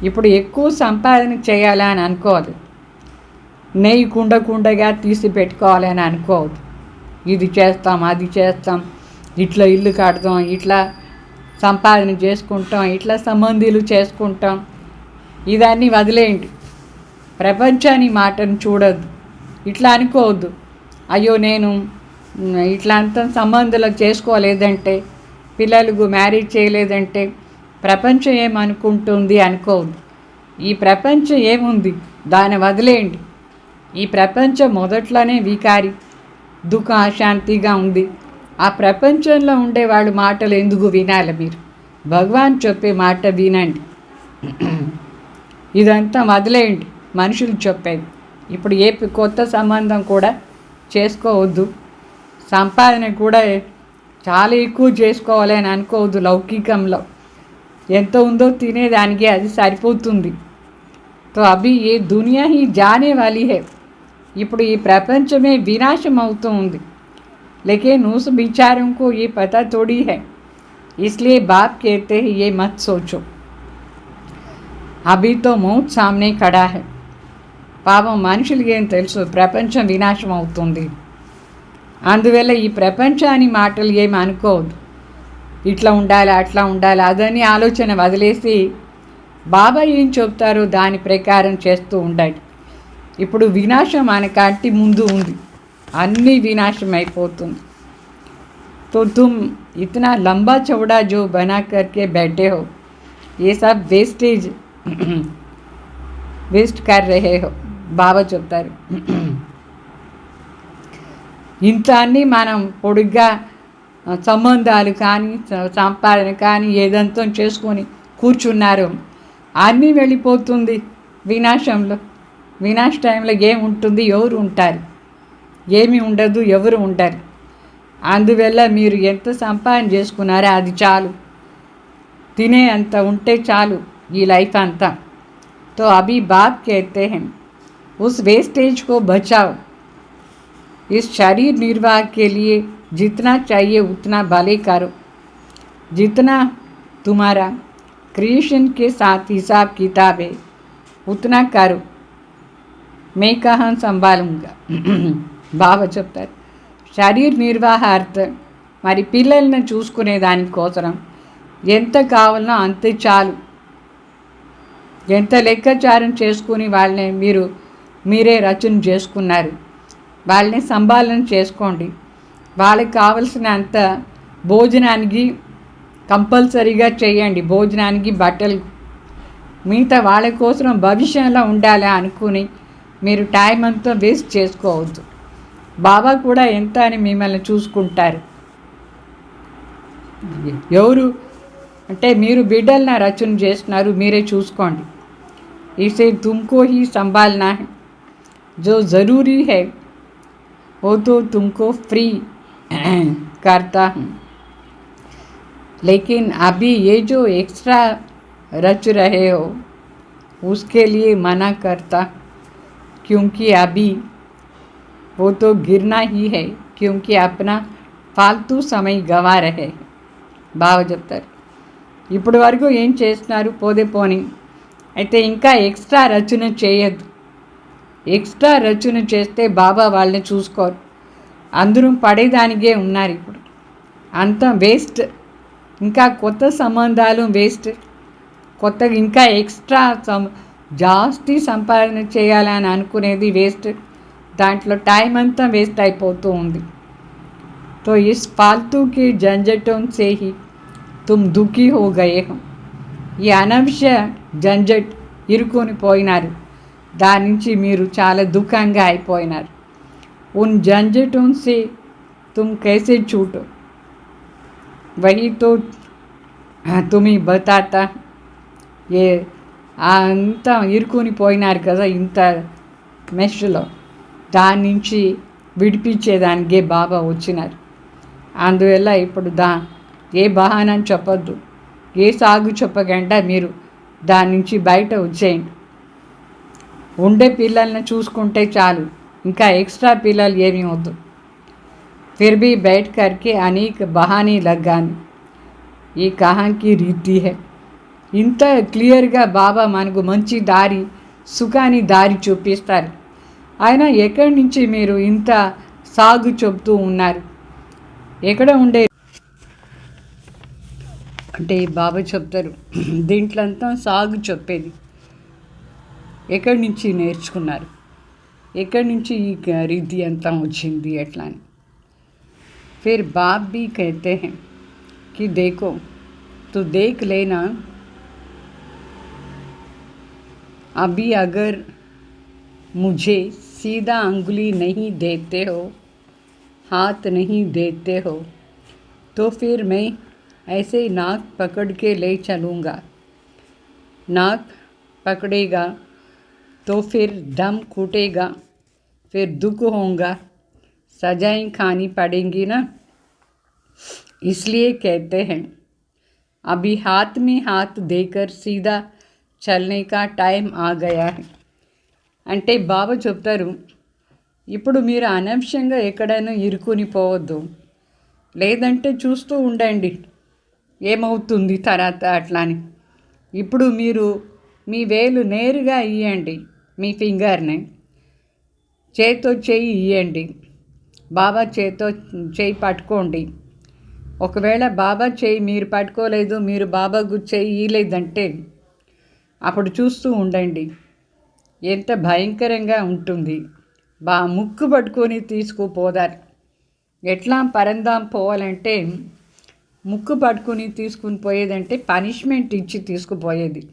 ఇప్పుడు ఎక్కువ సంపాదన చేయాలని అనుకోవద్దు, నెయ్యి కుండగా తీసి పెట్టుకోవాలని అనుకోవద్దు. ఇది చేస్తాం అది చేస్తాం, ఇట్లా ఇల్లు కడతాం, ఇట్లా సంపాదన చేసుకుంటాం, ఇట్లా సంబంధీలు చేసుకుంటాం, ఇదన్నీ వదిలేయండి. ప్రపంచాన్ని మాటను చూడొద్దు, ఇట్లా అనుకోవద్దు. అయ్యో నేను ఇట్లా అంత సంబంధాలు చేసుకోలేదంటే, పిల్లలకు మ్యారేజ్ చేయలేదంటే ప్రపంచం ఏమనుకుంటుంది అనుకోవద్దు. ఈ ప్రపంచం ఏముంది దాన్ని వదిలేయండి. ఈ ప్రపంచం మొదట్లోనే వికారి దుఃఖ అశాంతిగా ఉంది. ఆ ప్రపంచంలో ఉండే వాళ్ళ మాటలు ఎందుకు వినాలి మీరు? భగవాన్ చెప్పే మాట వినండి. ఇదంతా వదిలేయండి మనుషులు చెప్పేది. ఇప్పుడు ఏ కొత్త సంబంధం కూడా చేసుకోవద్దు. సంపాదన కూడా చాలా ఎక్కువ చేసుకోవాలి అని అనుకోవద్దు. లౌకికంలో ఎంత ఉందో తినేదానికి అది సరిపోతుంది. తో అభి ఏ దునియా హీ జానే వాలీ హై. ఇప్పుడు ఈ ప్రపంచమే వినాశం అవుతూ ఉంది. లేకిన్ ఉస్ బిచారం కో ఏ పతా తోడీ హై. इसलिए बाप कहते हैं ये मत सोचो, अभी तो मौत सामने खड़ा है. పాపం మనుషులకి ఏం తెలుసు ప్రపంచం వినాశం అవుతుంది. అందువల్ల ఈ ప్రపంచాన్ని మాటలు ఏమి అనుకోవద్దు. ఇట్లా ఉండాలి అట్లా ఉండాలి అదని ఆలోచన వదిలేసి బాబా ఏం చెప్తారో దాని ప్రకారం చేస్తూ ఉండాలి. ఇప్పుడు వినాశం మన కంటి ముందు ఉంది, అన్నీ వినాశం అయిపోతుంది. तो तुम इतना लंबा चौड़ा जो बना करके बैठे हो ये सब वेस्ट कर रहे हो. బాబా చెప్తారు ఇంత అన్నీ మనం పొడుగ్గా సంబంధాలు కానీ సంపాదన కానీ ఏదంతా చేసుకొని కూర్చున్నారు, అన్నీ వెళ్ళిపోతుంది వినాశంలో. వినాశ టైంలో ఏముంటుంది, ఎవరు ఉంటారు, ఏమీ ఉండదు, ఎవరు ఉండరు. అందువల్ల మీరు ఎంత సంపాదన చేసుకున్నారో అది చాలు, తినే అంత ఉంటే చాలు ఈ లైఫ్ అంతా. तो अभी बाप कहते हैं उस वेस्टेज को बचाओ. इस शरीर निर्वाह के लिए जितना चाहिए उतना भले करो. जितना तुम्हारा क्रिएशन के साथ हिसाब किताब है उतना करो, मैं कहाँ संभालूँगा. బాబా చెప్తారు శరీర నిర్వాహార్థ మరి పిల్లల్ని చూసుకునే దానికోసం ఎంత కావాలనో అంతే చాలు. ఎంత లెక్కాచారం చేసుకుని వాళ్ళని మీరే రచన చేసుకున్నారు, వాళ్ళని సంభాలన చేసుకోండి. వాళ్ళకి కావలసినంత భోజనానికి కంపల్సరీగా చేయండి, భోజనానికి బట్టలు. మిగతా వాళ్ళ కోసం భవిష్యంలో ఉండాలి అనుకుని మీరు టైం అంతా వేస్ట్ చేసుకోవద్దు. బాబా కూడా ఎంత అని మిమ్మల్ని చూసుకుంటారు. ఎవరు అంటే మీరు బిడ్డలను రచన చేస్తున్నారు, మీరే చూసుకోండి. इसे तुमको ही संभालना है, जो ज़रूरी है वो तो तुमको फ्री करता हूँ. लेकिन अभी ये जो एक्स्ट्रा रच रहे हो उसके लिए मना करता, क्योंकि अभी वो तो गिरना ही है, क्योंकि अपना फालतू समय गवा रहे. బాగా చెప్తారు ఇప్పటి వరకు ఏం చేస్తున్నారు, పోదే పోని. అయితే ఇంకా ఎక్స్ట్రా రచన చేయొద్దు. ఎక్స్ట్రా రచన చేస్తే బాబా వాళ్ళని చూసుకోరు. అందరూ పడేదానికే ఉన్నారు. ఇప్పుడు అంతా వేస్ట్. ఇంకా కొత్త సంబంధాలు వేస్ట్, కొత్తగా ఇంకా ఎక్స్ట్రా జాస్తి సంపాదన చేయాలని అనుకునేది వేస్ట్. దాంట్లో టైం అంతా వేస్ట్ అయిపోతూ ఉంది. तो इस फालतू के झंझटों से ही तुम दुखी हो गए हो. ఈ అనవసర జంజట్ ఇరుకొని పోయినారు, దాని నుంచి మీరు చాలా దుఃఖంగా అయిపోయినారు. ఉన్ झंझटों से तुम कैसे छूटो वही तो तुम्हें बताता. ఏ అంతా ఇరుకొని పోయినారు కదా ఇంత మెష్లో, దాని నుంచి విడిపించేదానికే బాబా వచ్చినారు. అందువల్ల ఇప్పుడు ఏ బహానా చెప్పొద్దు, ఏ సాగు చెప్పకుండా మీరు దాని నుంచి బయట వచ్చేయండి. ఉండే పిల్లల్ని చూసుకుంటే చాలు, ఇంకా ఎక్స్ట్రా పిల్లలు ఏమీ వద్దు. फिर भी बैठ करके अनेक बहाने लगाने ये कहाँ की रीति है. ఇంత క్లియర్గా బాబా మనకు మంచి దారి, సుఖాన్ని దారి చూపిస్తారు. ఆయన ఎక్కడి నుంచి మీరు ఇంత సాగు చెప్తూ ఉన్నారు, ఎక్కడ ఉండే అంటే బాబా చెప్తారు దీంట్లో అంతా సాగు చెప్పేది ఎక్కడి నుంచి నేర్చుకున్నారు, ఎక్కడి నుంచి ఈ రీతి అంతా వచ్చింది ఎట్లా అని. फिर बाप भी कहते हैं कि देखो तो देख लेना, अभी अगर मुझे सीधा अंगुली नहीं देते हो, हाथ नहीं देते हो, तो फिर मैं ऐसे नाक पकड़ के ले चलूँगा. नाक पकड़ेगा तो फिर दम घुटेगा, फिर दुख होगा, सजाएं खानी पड़ेंगी ना, इसलिए कहते हैं अभी हाथ में हाथ देकर सीधा చల్నే కా టైం ఆ గయా హై. అంటే బాబా చెప్తారు, ఇప్పుడు మీరు అనవసరంగా ఎక్కడైనా ఇరుకుని పోవద్దు, లేదంటే చూస్తూ ఉండండి ఏమవుతుంది తర్వాత అట్లాని. ఇప్పుడు మీరు మీ వేలు నేరుగా ఇయ్యండి, మీ ఫింగర్ని చేతో చేయి ఇయ్యండి, బాబా చేతో చేయి పట్టుకోండి. ఒకవేళ బాబా చేయి మీరు పట్టుకోలేదు, మీరు బాబాకు చేయి ఇయ్యలేదంటే అప్పుడు చూస్తూ ఉండండి ఎంత భయంకరంగా ఉంటుంది. ముక్కు పట్టుకొని తీసుకుపోదారు. ఎట్లా పరందాం పోవాలంటే ముక్కు పట్టుకుని తీసుకుని పోయేదంటే పనిష్మెంట్ ఇచ్చి తీసుకుపోయేది.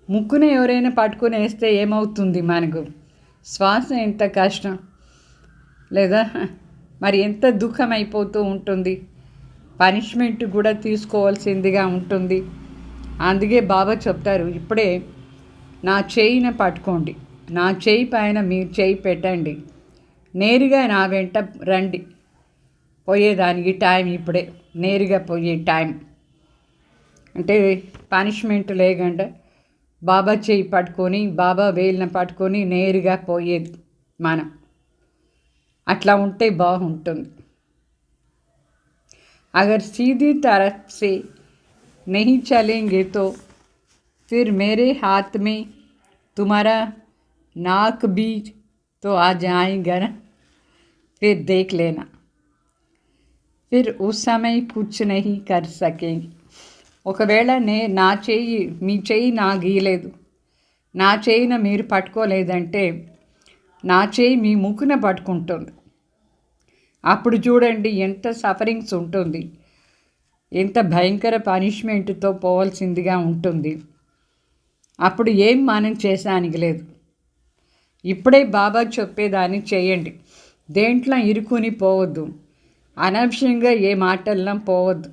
ముక్కుని ఎవరైనా పట్టుకుని వేస్తే ఏమవుతుంది మనకు? శ్వాస ఎంత కష్టం లేదా, మరి ఎంత దుఃఖం అయిపోతూ ఉంటుంది. పనిష్మెంట్ కూడా తీసుకోవాల్సిందిగా ఉంటుంది. అందుకే బాబా చెప్తారు, ఇప్పుడే నా చేయిని పట్టుకోండి, నా చేయి పైన మీరు చేయి పెట్టండి, నేరుగా నా వెంట రండి. పోయేదానికి టైం ఇప్పుడే, నేరుగా పోయే టైం. అంటే పనిష్మెంట్ లేకుండా బాబా చేయి పట్టుకొని బాబా వేలిన పట్టుకొని నేరుగా పోయేది మనం. అట్లా ఉంటే బాగుంటుంది. अगर सीधी तरफ से नहीं चलेंगे तो फिर मेरे हाथ में तुम्हारा नाक भी तो आ जाएगा ना, फिर देख लेना, फिर उस समय कुछ नहीं कर सकेंगे. ఒకవేళ నా చెయ్యి మీ చెయ్యి నా గీయలేదు, నా చెయ్యిని మీరు పట్టుకోలేదంటే నా చెయ్యి మీ ముక్కున పట్టుకుంటుంది. అప్పుడు చూడండి ఎంత సఫరింగ్స్ ఉంటుంది, ఎంత భయంకర పనిష్మెంట్తో పోవాల్సిందిగా ఉంటుంది. అప్పుడు ఏం మనం చేసానికి లేదు. ఇప్పుడే బాబా చెప్పేదాన్ని చేయండి. దేంట్లో ఇరుకుని పోవద్దు, అనవసరంగా ఏ మాటల్లో పోవద్దు.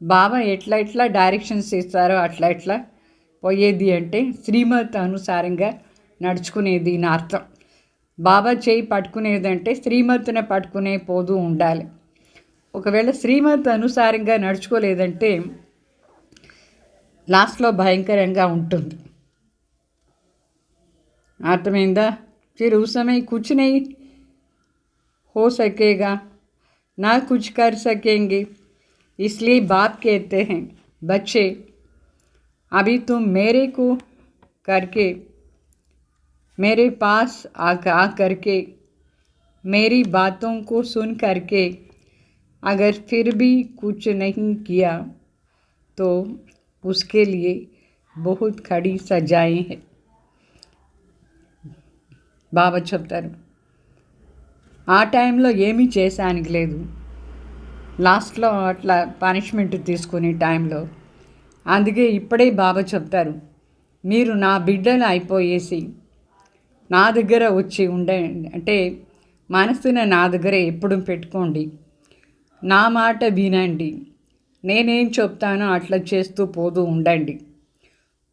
బాబా ఎట్లా డైరెక్షన్స్ ఇస్తారో అట్లా పోయేది అంటే శ్రీమత్ అనుసారంగా నడుచుకునేది నా అర్థం. బాబా చేయి పట్టుకునేదంటే శ్రీమత్తుని పట్టుకునే పోతూ ఉండాలి. ఒకవేళ శ్రీమత్ అనుసారంగా నడుచుకోలేదంటే లాస్ట్లో భయంకరంగా ఉంటుంది. అర్థమైందా? फिर उस समय कुछ नहीं हो सकेगा, ना कुछ कर सकेंगे. इसलिए बाप कहते हैं, बच्चे अभी तुम मेरे को करके मेरे पास आ करके मेरी बातों को सुन करके अगर फिर भी कुछ नहीं किया तो उसके लिए बहुत खड़ी सजाएं हैं. బాబా చెప్తారు, ఆ టైంలో ఏమీ చేసానికి లేదు, లాస్ట్లో అట్లా పనిష్మెంట్ తీసుకునే టైంలో. అందుకే ఇప్పుడే బాబా చెప్తారు, మీరు నా బిడ్డలు అయిపోయేసి నా దగ్గర వచ్చి ఉండండి. అంటే మనసుని నా దగ్గర ఎప్పుడు పెట్టుకోండి, నా మాట వినండి, నేనేం చెప్తానో అట్లా చేస్తూ పోతూ ఉండండి.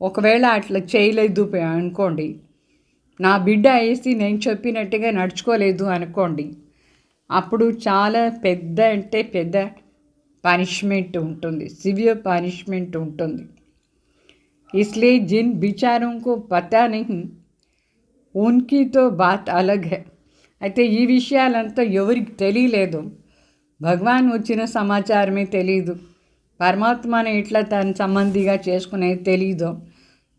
ఒకవేళ అట్లా చేయలేదు అనుకోండి, నా బిడ్డ వేసి నేను చెప్పినట్టుగా నడుచుకోలేదు అనుకోండి, అప్పుడు చాలా పెద్ద పనిష్మెంట్ ఉంటుంది, సివియర్ పనిష్మెంట్ ఉంటుంది. इसलिए जिन बिचारों को पता नहीं उनकी तो बात अलग है. అయితే ఈ విషయాలంతా ఎవరికి తెలియలేదు, భగవాన్ వచ్చిన సమాచారమే తెలీదు, పరమాత్మని ఇట్లా తన సంబంధిగా చేసుకునేది తెలీదు,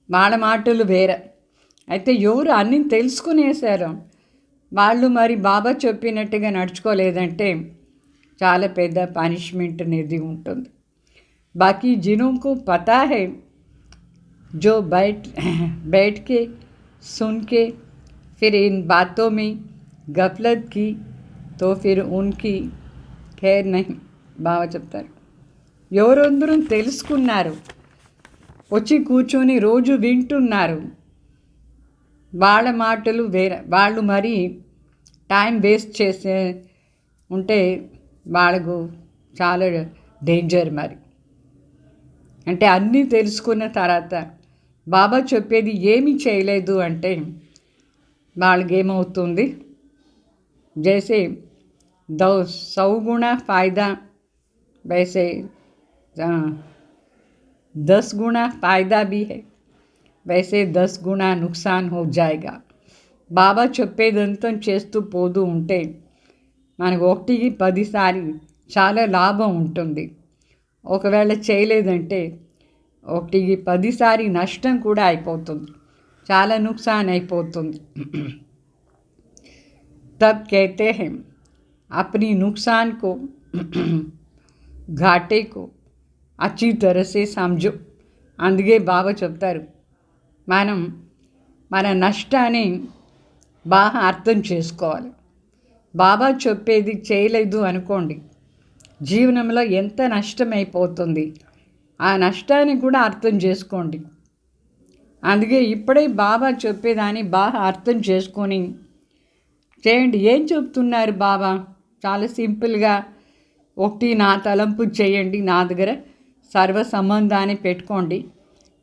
వాళ్ళ మాటలు వేరే. అయితే ఎవరు అన్నీ తెలుసుకునేసారో వాళ్ళు మరి బాబా చెప్పినట్టుగా నడుచుకోలేదంటే చాలా పెద్ద పనిష్మెంట్ అనేది ఉంటుంది. బాకీ జినోకు పతా హై जो बैठ के सुन के फिर इन बातों में गफलत की तो फिर उनकी खैर नहीं. బాబా చెప్తారు, ఎవరందరూ తెలుసుకున్నారు, వచ్చి కూర్చొని రోజు వింటున్నారు, వాళ్ళ మాటలు వేరే, వాళ్ళు మరి టైం వేస్ట్ చేసే ఉంటే వాళ్ళకు చాలా డేంజర్. మరి అంటే అన్నీ తెలుసుకున్న తర్వాత బాబా చెప్పేది ఏమీ చేయలేదు అంటే వాళ్ళకి ఏమవుతుంది? జైసే 100 गुना फ़ायदा, वैसे 10 गुना फ़ायदा भी है, वैसे 10 गुना नुकसान हो जाएगा. బాబా చెప్పేదంతా చేస్తూ పోతూ ఉంటే మనకు 1కి 10 సారి చాలా లాభం ఉంటుంది. ఒకవేళ చేయలేదంటే 1కి 10 సారి నష్టం కూడా అయిపోతుంది, చాలా నుక్సాన్ అయిపోతుంది. तब कहते हैं अपनी नुकसान को घाटे को अच्छी तरह से समझो. అందుకే బాబా చెప్తారు మనం మన నష్టాన్ని బాగా అర్థం చేసుకోవాలి. బాబా చెప్పేది చేయలేదు అనుకోండి, జీవనంలో ఎంత నష్టమైపోతుంది, ఆ నష్టాన్ని కూడా అర్థం చేసుకోండి. అందుకే ఇప్పుడే బాబా చెప్పేదాన్ని బాగా అర్థం చేసుకొని చేయండి. ఏం చెప్తున్నారు బాబా? చాలా సింపుల్గా, 1 నా తలంపు చేయండి, నా దగ్గర సర్వ సంబంధాన్ని పెట్టుకోండి,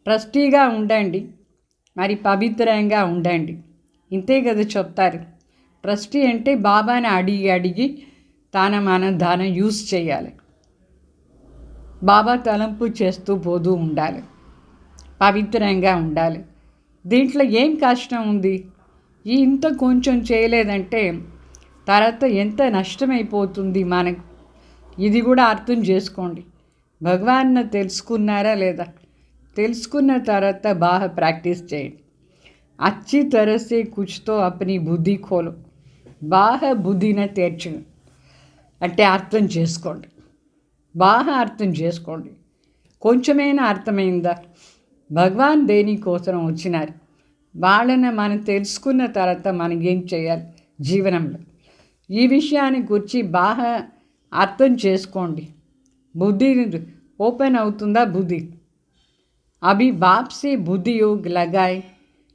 ట్రస్టీగా ఉండండి, మరి పవిత్రంగా ఉండండి. ఇంతే కదా చెప్తారు. ట్రస్టీ అంటే బాబాని అడిగి మన ధనం యూజ్ చేయాలి. బాబా తలంపు చేస్తూ పోతూ ఉండాలి, పవిత్రంగా ఉండాలి. దీంట్లో ఏం కష్టం ఉంది? ఇంత కొంచెం చేయలేదంటే తర్వాత ఎంత నష్టమైపోతుంది మనకు, ఇది కూడా అర్థం చేసుకోండి. భగవాన్ని తెలుసుకున్నారా లేదా? తెలుసుకున్న తర్వాత బాగా ప్రాక్టీస్ చేయండి. अच्छी तरह से कुछ तो अपनी బుద్ధి खोलो, బాగా బుద్ధిని తెరచు అంటే అర్థం చేసుకోండి, బాగా అర్థం చేసుకోండి. కొంచెమైనా అర్థమైందా? భగవాన్ దేనికోసం వచ్చినారు, వాళ్ళని మనం తెలుసుకున్న తర్వాత మనం ఏం చేయాలి జీవనంలో, ఈ విషయాన్ని గురించి బాగా అర్థం చేసుకోండి. బుద్ధి ఓపెన్ అవుతుందా? బుద్ధి అభి బాప్ సే బుద్ధి योग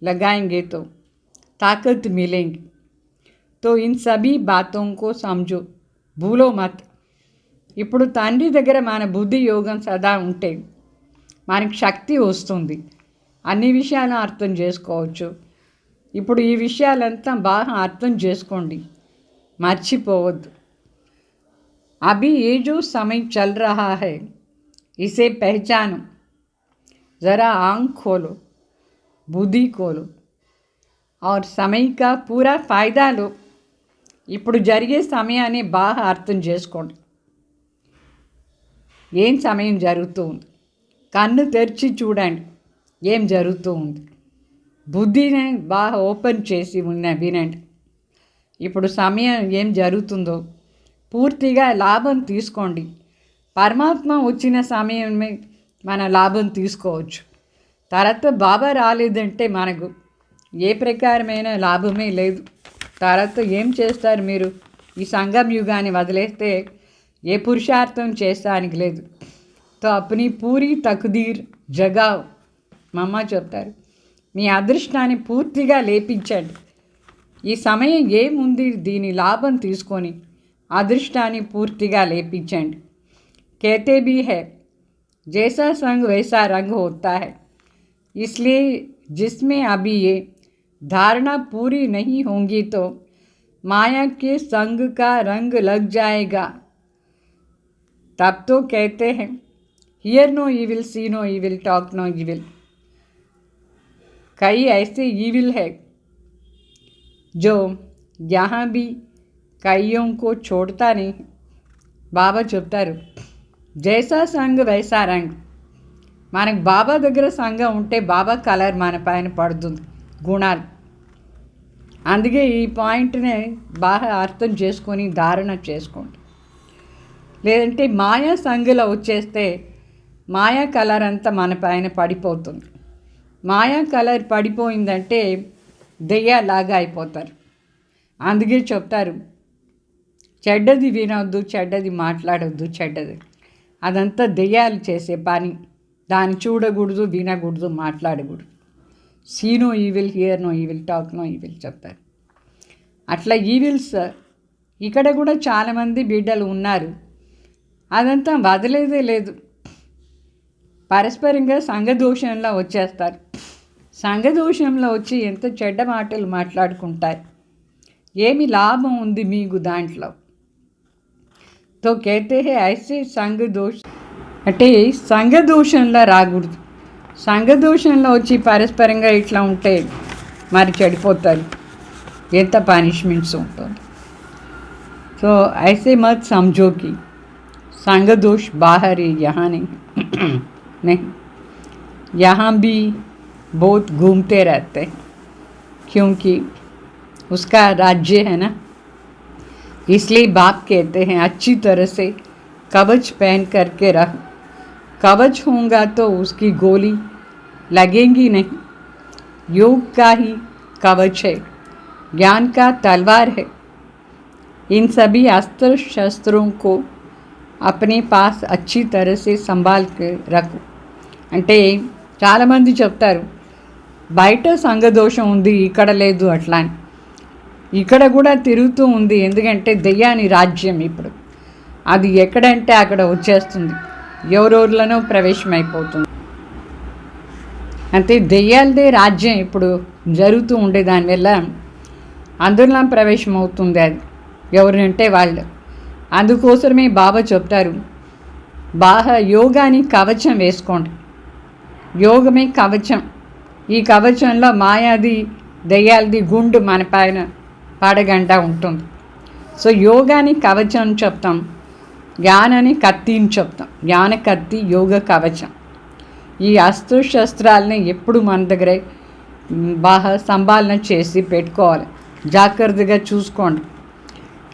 लगाएंगे तो ताकत मिलेंगी. तो इन सभी बातों को समझो, भूलो मत. ఇప్పుడు తండ్రి దగ్గర మన బుద్ధి యోగం సదా ఉంటే మనకి శక్తి వస్తుంది, అన్ని విషయాలు అర్థం చేసుకోవచ్చు. ఇప్పుడు ఈ విషయాలంతా బాగా అర్థం చేసుకోండి, మర్చిపోవద్దు. अभी ये जो समय चल रहा है इसे पहचानो, ज़रा आँख खोलो, बुद्धि खोलो और समय का पूरा फ़ायदा लो. ఇప్పుడు జరిగే సమయాన్ని బాగా అర్థం చేసుకోండి. ఏం సమయం జరుగుతూ ఉంది, కన్ను తెరిచి చూడండి ఏం జరుగుతూ ఉంది. బుద్ధిని బాగా ఓపెన్ చేసి వినండి. ఇప్పుడు సమయం ఏం జరుగుతుందో పూర్తిగా లాభం తీసుకోండి. పరమాత్మ వచ్చిన సమయమే మన లాభం తీసుకోవచ్చు. తర్వాత బాబా రాలేదంటే మనకు ఏ ప్రకారమైన లాభమే లేదు. తర్వాత ఏం చేస్తారు మీరు? ఈ సంగం యుగాన్ని వదిలేస్తే ఏ పురుషార్థం చేస్తానికి లేదు. తో అప్ని పూరి తకుదీర్ జగావ్, మమ్మ చెప్తారు, మీ అదృష్టాన్ని పూర్తిగా లేపించండి. ఈ సమయం ఏముంది, దీని లాభం తీసుకొని అదృష్టాన్ని పూర్తిగా లేపించండి. कहते भी है जैसा संग वैसा रंग होता है, इसलिए जिसमें अभी ये धारणा पूरी नहीं होंगी तो माया के संग का रंग लग जाएगा. तब तो कहते हैं hear no evil, see no evil, talk no evil. कई ऐसे ईविल है जो यहाँ भी कईयों को छोड़ता नहीं. బాబా చెప్తారు జైసా సంగ్ వైసా రంగ్. మనకు బాబా దగ్గర సంఘం ఉంటే బాబా కలర్ మన పైన పడుతుంది, గుణాలు. అందుకే ఈ పాయింట్ని బాగా అర్థం చేసుకొని ధారణ చేసుకోండి. లేదంటే మాయా సంఘలో వచ్చేస్తే మాయా కలర్ అంతా మన పైన పడిపోతుంది. మాయా కలర్ పడిపోయిందంటే దెయ్యాలాగా అయిపోతారు. అందుకే చెప్తారు చెడ్డది వినొద్దు, చెడ్డది మాట్లాడొద్దు, చెడ్డది అదంతా దెయ్యాలు చేసే పని. దాన్ని చూడకూడదు, వినకూడదు, మాట్లాడకూడదు. See no evil, hear no evil, talk no evil చెప్తారు. అట్లా ఈవిల్స్ ఇక్కడ కూడా చాలామంది బిడ్డలు ఉన్నారు, అదంతా వదిలేదే లేదు. పరస్పరంగా సంఘదోషంలో వచ్చేస్తారు. సంఘదోషంలో వచ్చి ఎంత చెడ్డ మాటలు మాట్లాడుకుంటారు. ఏమి లాభం ఉంది మీకు దాంట్లో? तो कहते हैं ऐसे సంఘ దోష అంటే సంఘ దోషంలో రాకూడదు. సంఘ దోషంలో వచ్చి పరస్పరంగా ఇట్లా ఉంటే మరి చెడిపోతారు, ఎంత పనిష్మెంట్స్ ఉంటుంది. तो ऐसे मत समझो कि संग दोष बाहर है, यहाँ नहीं नहीं, यहाँ भी बहुत घूमते रहते हैं, क्योंकि उसका राज्य है ना. इसलिए बाप कहते हैं अच्छी तरह से कवच पहन करके रह. कवच होगा तो उसकी गोली लगेगी नहीं. योग का ही कवच है, ज्ञान का तलवार है. इन सभी अस्त्र शस्त्रों को अपने पास अच्छी तरह से संभाल कर रखो. అంటే చాలామంది చెప్తారు బయట సంఘదోషం ఉంది, ఇక్కడ లేదు అట్లా అని. ఇక్కడ కూడా తిరుగుతూ ఉంది, ఎందుకంటే దెయ్యాని రాజ్యం ఇప్పుడు. అది ఎక్కడంటే అక్కడ వచ్చేస్తుంది, ఎవరెవరిలోనో ప్రవేశమైపోతుంది. అంటే దెయ్యాలదే రాజ్యం ఇప్పుడు జరుగుతూ ఉండే, దానివల్ల అందులో ప్రవేశం అవుతుంది అది ఎవరంటే వాళ్ళు. అందుకోసమే బాబా చెప్తారు యోగాని కవచం వేసుకోండి. యోగమే కవచం. ఈ కవచంలో మాయాది దెయ్యాలది గుండు మన పైన పడగంట ఉంటుంది. సో యోగాని కవచం అని చెప్తాం, జ్ఞానాన్ని కత్తి అని చెప్తాం. జ్ఞాన కత్తి, యోగ కవచం. ఈ అస్త్రశస్త్రాలని ఎప్పుడు మన దగ్గర బాగా సంభాలన చేసి పెట్టుకోవాలి, జాగ్రత్తగా చూసుకోండి.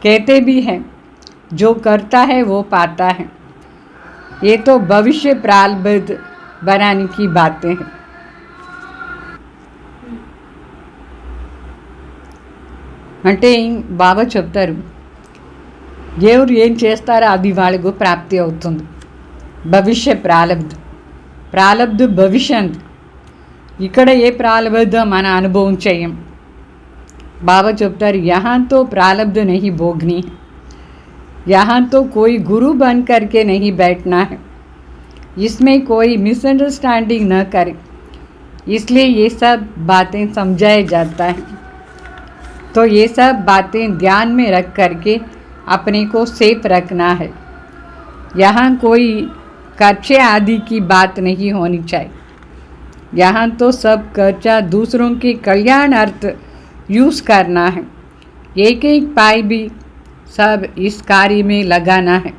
कहते भी हैं जो करता है वो पाता है. ये तो भविष्य प्रारब्ध बनाने की बातें हैं. అంటే బాబా చెప్తారు ఎవరు ఏం చేస్తారో అది వాళ్ళకు ప్రాప్తి అవుతుంది. భవిష్య ప్రారబ్ధ భవిష్యత్. ఇక్కడ ఏ ప్రారబ్ధ మన అనుభవం చేయం. बाबा चुप्तर यहाँ तो प्रारब्ध नहीं भोगनी, यहाँ तो कोई गुरु बन करके नहीं बैठना है. इसमें कोई मिसअंडरस्टैंडिंग न करे, इसलिए ये सब बातें समझाया जाता है. तो ये सब बातें ध्यान में रख करके अपने को सेफ रखना है. यहाँ कोई खर्चे आदि की बात नहीं होनी चाहिए. यहाँ तो सब खर्चा दूसरों के कल्याणार्थ यूज़ करना है. एक एक पाई भी सब इस कार्य में लगाना है.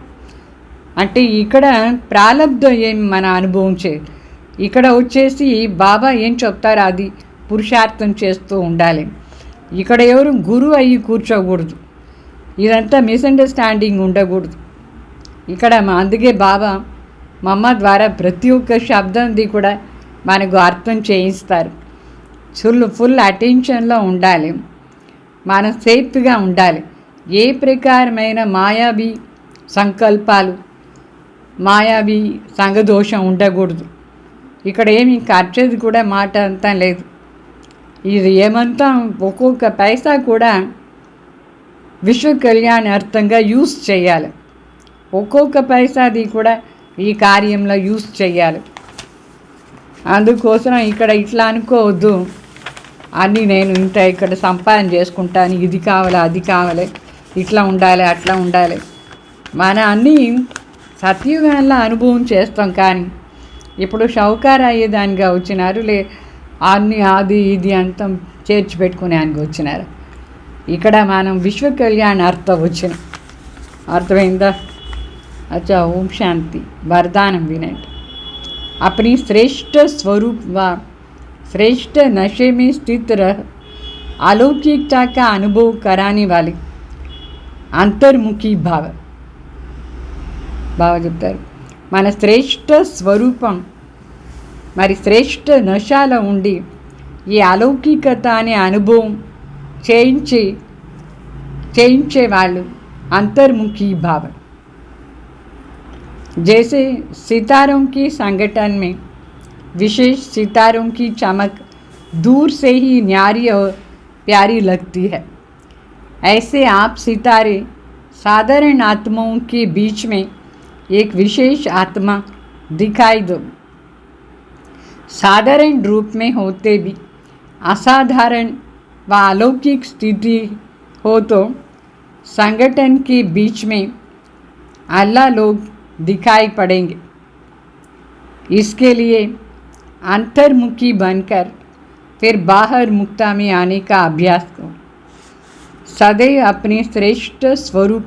అంటే ఇక్కడ ప్రారబ్ధం ఏం మన అనుభవం చే, ఇక్కడ వచ్చేసి బాబా ఏం చెప్తారో అది పురుషార్థం చేస్తూ ఉండాలి. ఇక్కడ ఎవరు గురువు అయ్యి కూర్చోకూడదు, ఇదంతా మిస్అండర్స్టాండింగ్ ఉండకూడదు. ఇక్కడ అందుకే బాబా మమ్మ ద్వారా ప్రతి ఒక్క శబ్దంది కూడా మనకు అర్థం చేయిస్తారు. ఫుల్ అటెన్షన్లో ఉండాలి, మనం సేఫ్గా ఉండాలి. ఏ ప్రకారమైన మాయావి సంకల్పాలు, మాయావి సంఘదోషం ఉండకూడదు. ఇక్కడ ఏమి ఖర్చేది కూడా మాట అంతా లేదు. ఇది ఏమంతా ఒక్కొక్క పైసా కూడా విశ్వ కళ్యాణార్థంగా యూస్ చేయాలి. ఒక్కొక్క పైసాది కూడా ఈ కార్యంలో యూస్ చేయాలి. అందుకోసం ఇక్కడ ఇట్లా అనుకోవద్దు, అన్నీ నేను ఇంత ఇక్కడ సంపాదన చేసుకుంటాను, ఇది కావాలి అది కావాలి, ఇట్లా ఉండాలి అట్లా ఉండాలి. మన అన్నీ సత్యుగంలో అనుభవం చేస్తాం, కానీ ఇప్పుడు షౌకార్ అయ్యేదానిగా వచ్చినారు, అన్నీ అది ఇది అంతా చేర్చి పెట్టుకునేదానికి వచ్చినారు. ఇక్కడ మనం విశ్వ కళ్యాణ అర్థం వచ్చిన అర్థమైందా? అచ్చా, ఓం శాంతి. వరదానం వినండి. अपनी श्रेष्ठ स्वरूप व श्रेष्ठ नशे में स्थित रह अलौकिकता का अनुभव कराने वाले अंतर्मुखी भाव చెప్తారు. మన శ్రేష్ఠ స్వరూపం మరి శ్రేష్ఠ నశాలో ఉండి ఈ అలౌకికత అనే అనుభవం చేయించే వాళ్ళు अंतर्मुखी भाव. जैसे सितारों के संगठन में विशेष सितारों की चमक दूर से ही न्यारी और प्यारी लगती है, ऐसे आप सितारे साधारण आत्माओं के बीच में एक विशेष आत्मा दिखाई दो. साधारण रूप में होते भी असाधारण व अलौकिक स्थिति हो तो संगठन के बीच में अल्लाह लोग दिखाई पड़ेंगे। इसके लिए अंतर्मुखी बनकर फिर बाहर मुक्ता में आने का अभ्यास करो। सदैव अपने श्रेष्ठ स्वरूप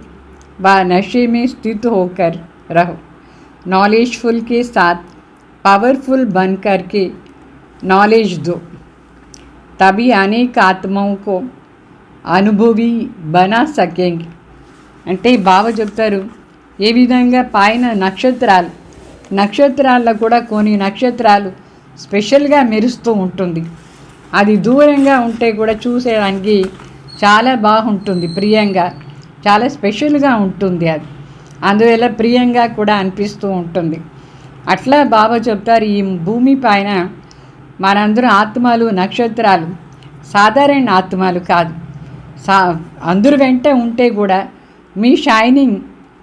व नशे में स्थित होकर रहो। नॉलेजफुल के साथ पावरफुल बन कर के नॉलेज दो, तभी अनेक आत्माओं को అనుభవి బనా సకేంగి। అంటే బావ చెప్తారు ఏ విధంగా పైన నక్షత్రాల్లో కూడా కొన్ని నక్షత్రాలు స్పెషల్గా మెరుస్తూ ఉంటుంది, అది దూరంగా ఉంటే కూడా చూసేదానికి చాలా బాగుంటుంది, ప్రియంగా చాలా స్పెషల్గా ఉంటుంది, అది అందువల్ల ప్రియంగా కూడా అనిపిస్తూ ఉంటుంది। అట్లా బాబా చెప్తారు ఈ భూమి పైన మనందరం ఆత్మలు నక్షత్రాలు సాధారణ ఆత్మలు కాదు, అందరు వెంట ఉంటే కూడా మీ షైనింగ్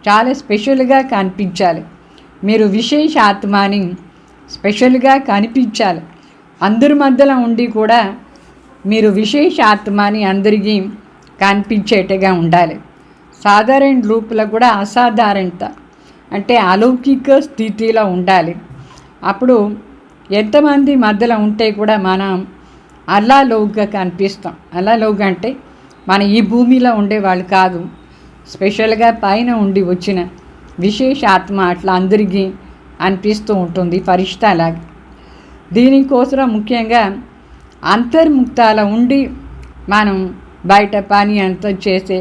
చాలా స్పెషల్గా కనిపించాలి, మీరు విశేష ఆత్మని స్పెషల్గా కనిపించాలి। అందరి మధ్యలో ఉండి కూడా మీరు విశేష ఆత్మని అందరికీ కనిపించేట్టుగా ఉండాలి। సాధారణ రూపులో కూడా అసాధారణత అంటే అలౌకిక స్థితిలో ఉండాలి। అప్పుడు ఎంతమంది మధ్యలో ఉంటే కూడా మనం అల్లాలోగ్గా కనిపిస్తాం। అల్లాలోగ్ అంటే మన ఈ భూమిలో ఉండేవాళ్ళు కాదు, స్పెషల్గా పైన ఉండి వచ్చిన విశేష ఆత్మ అట్లా అందరికీ అనిపిస్తూ ఉంటుంది ఫరిష్టాలాగా। దీనికోసం ముఖ్యంగా అంతర్ముక్తాల ఉండి మనం బయట పని అంతా చేసే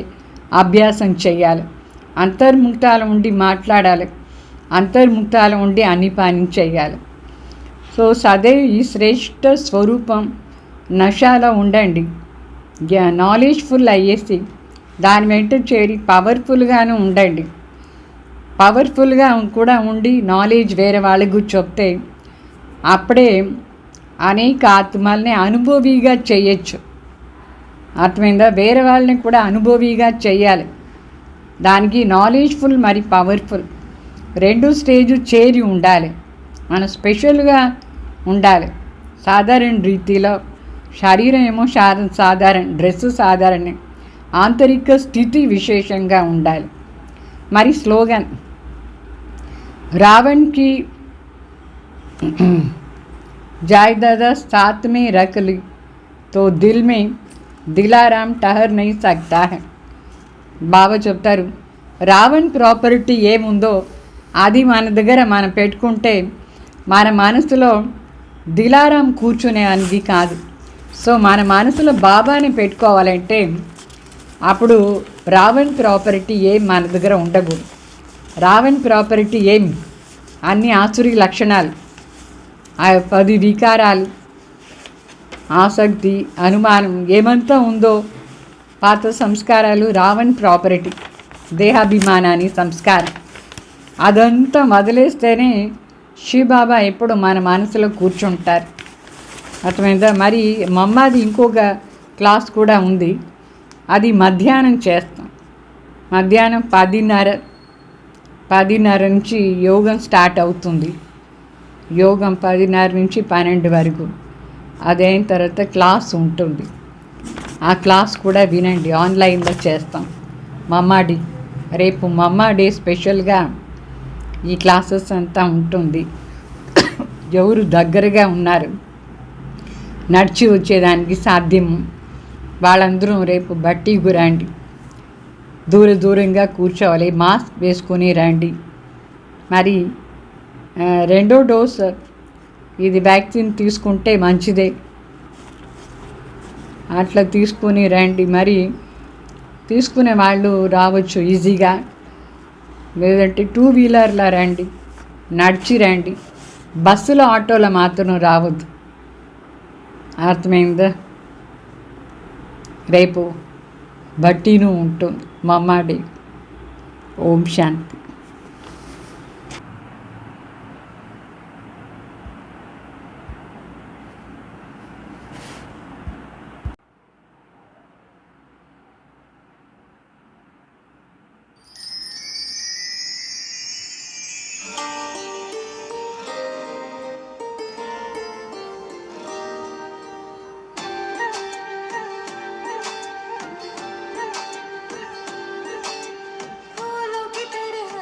అభ్యాసం చేయాలి, అంతర్ముక్తాల ఉండి మాట్లాడాలి, అంతర్ముక్తాల ఉండి అన్ని పని చేయాలి। సో సदैव ఈ శ్రేష్ఠ స్వరూపం నశాలో ఉండండి, నాలెడ్జ్ఫుల్ అయ్యేసి దాని వెంట చేరి పవర్ఫుల్గాను ఉండండి। పవర్ఫుల్గా కూడా ఉండి నాలెడ్జ్ వేరే వాళ్ళకు చెప్తే అప్పుడే అనేక ఆత్మల్ని అనుభవిగా చేయొచ్చు, అర్థమైందా? వేరే వాళ్ళని కూడా అనుభవిగా చేయాలి, దానికి నాలెడ్జ్ఫుల్ మరి పవర్ఫుల్ రెండు స్టేజ్ చేరి ఉండాలి। మనం స్పెషల్గా ఉండాలి, సాధారణ రీతిలో శరీరం ఏమో సాధారణ, డ్రెస్సు సాధారణ, ఆంతరిక స్థితి విశేషంగా ఉండాలి। మరి స్లోగన్ रावण की जायदादा साथ में रख ली तो दिल में दिलाराम ठहर नहीं सकता है। బాబా చెప్తారు రావణ్ ప్రాపర్టీ ఏముందో అది మన దగ్గర మనం పెట్టుకుంటే మన మనసులో దిలారాం కూర్చునేదానికి కాదు। సో మన మనసులో బాబాని పెట్టుకోవాలంటే అప్పుడు రావణ్ ప్రాపర్టీ ఏం మన దగ్గర ఉండకూడదు। రావణ్ ప్రాపర్టీ ఏమి అన్ని ఆసురి లక్షణాలు, 10 వికారాలు, ఆసక్తి, అనుమానం ఏమంతా ఉందో పాత సంస్కారాలు రావణ్ ప్రాపర్టీ, దేహాభిమానాన్ని సంస్కారం అదంతా వదిలేస్తేనే శివబాబా ఎప్పుడు మన మనసులో కూర్చుంటారు, అర్థమైందా? మరి మమ్మాది ఇంకొక క్లాస్ కూడా ఉంది, అది మధ్యాహ్నం చేస్తాం, మధ్యాహ్నం 10:30 నుంచి యోగం స్టార్ట్ అవుతుంది, యోగం 10:30 నుంచి 12 వరకు, అదైన తర్వాత క్లాస్ ఉంటుంది, ఆ క్లాస్ కూడా వినండి, ఆన్లైన్లో చేస్తాం। మమ్మాడి రేపు మమ్మాడే స్పెషల్గా ఈ క్లాసెస్ అంతా ఉంటుంది, ఎవరు దగ్గరగా ఉన్నారు నడిచి వచ్చేదానికి సాధ్యం వాళ్ళందరూ రేపు బట్టీకు రండి, దూరంగా కూర్చోవాలి, మాస్క్ వేసుకొని రండి। మరి 2వ డోస్ ఇది వ్యాక్సిన్ తీసుకుంటే మంచిదే, అట్లా తీసుకుని రండి। మరి తీసుకునే వాళ్ళు రావచ్చు ఈజీగా, లేదంటే 2 వీలర్లో రండి, నడిచి రండి, బస్సులో ఆటోలో మాత్రం రావద్దు, అర్థమైందా? రేపు బట్టీను ఉంటుంది మమ్మాడి। ఓం శాంతి। फूलों की तरह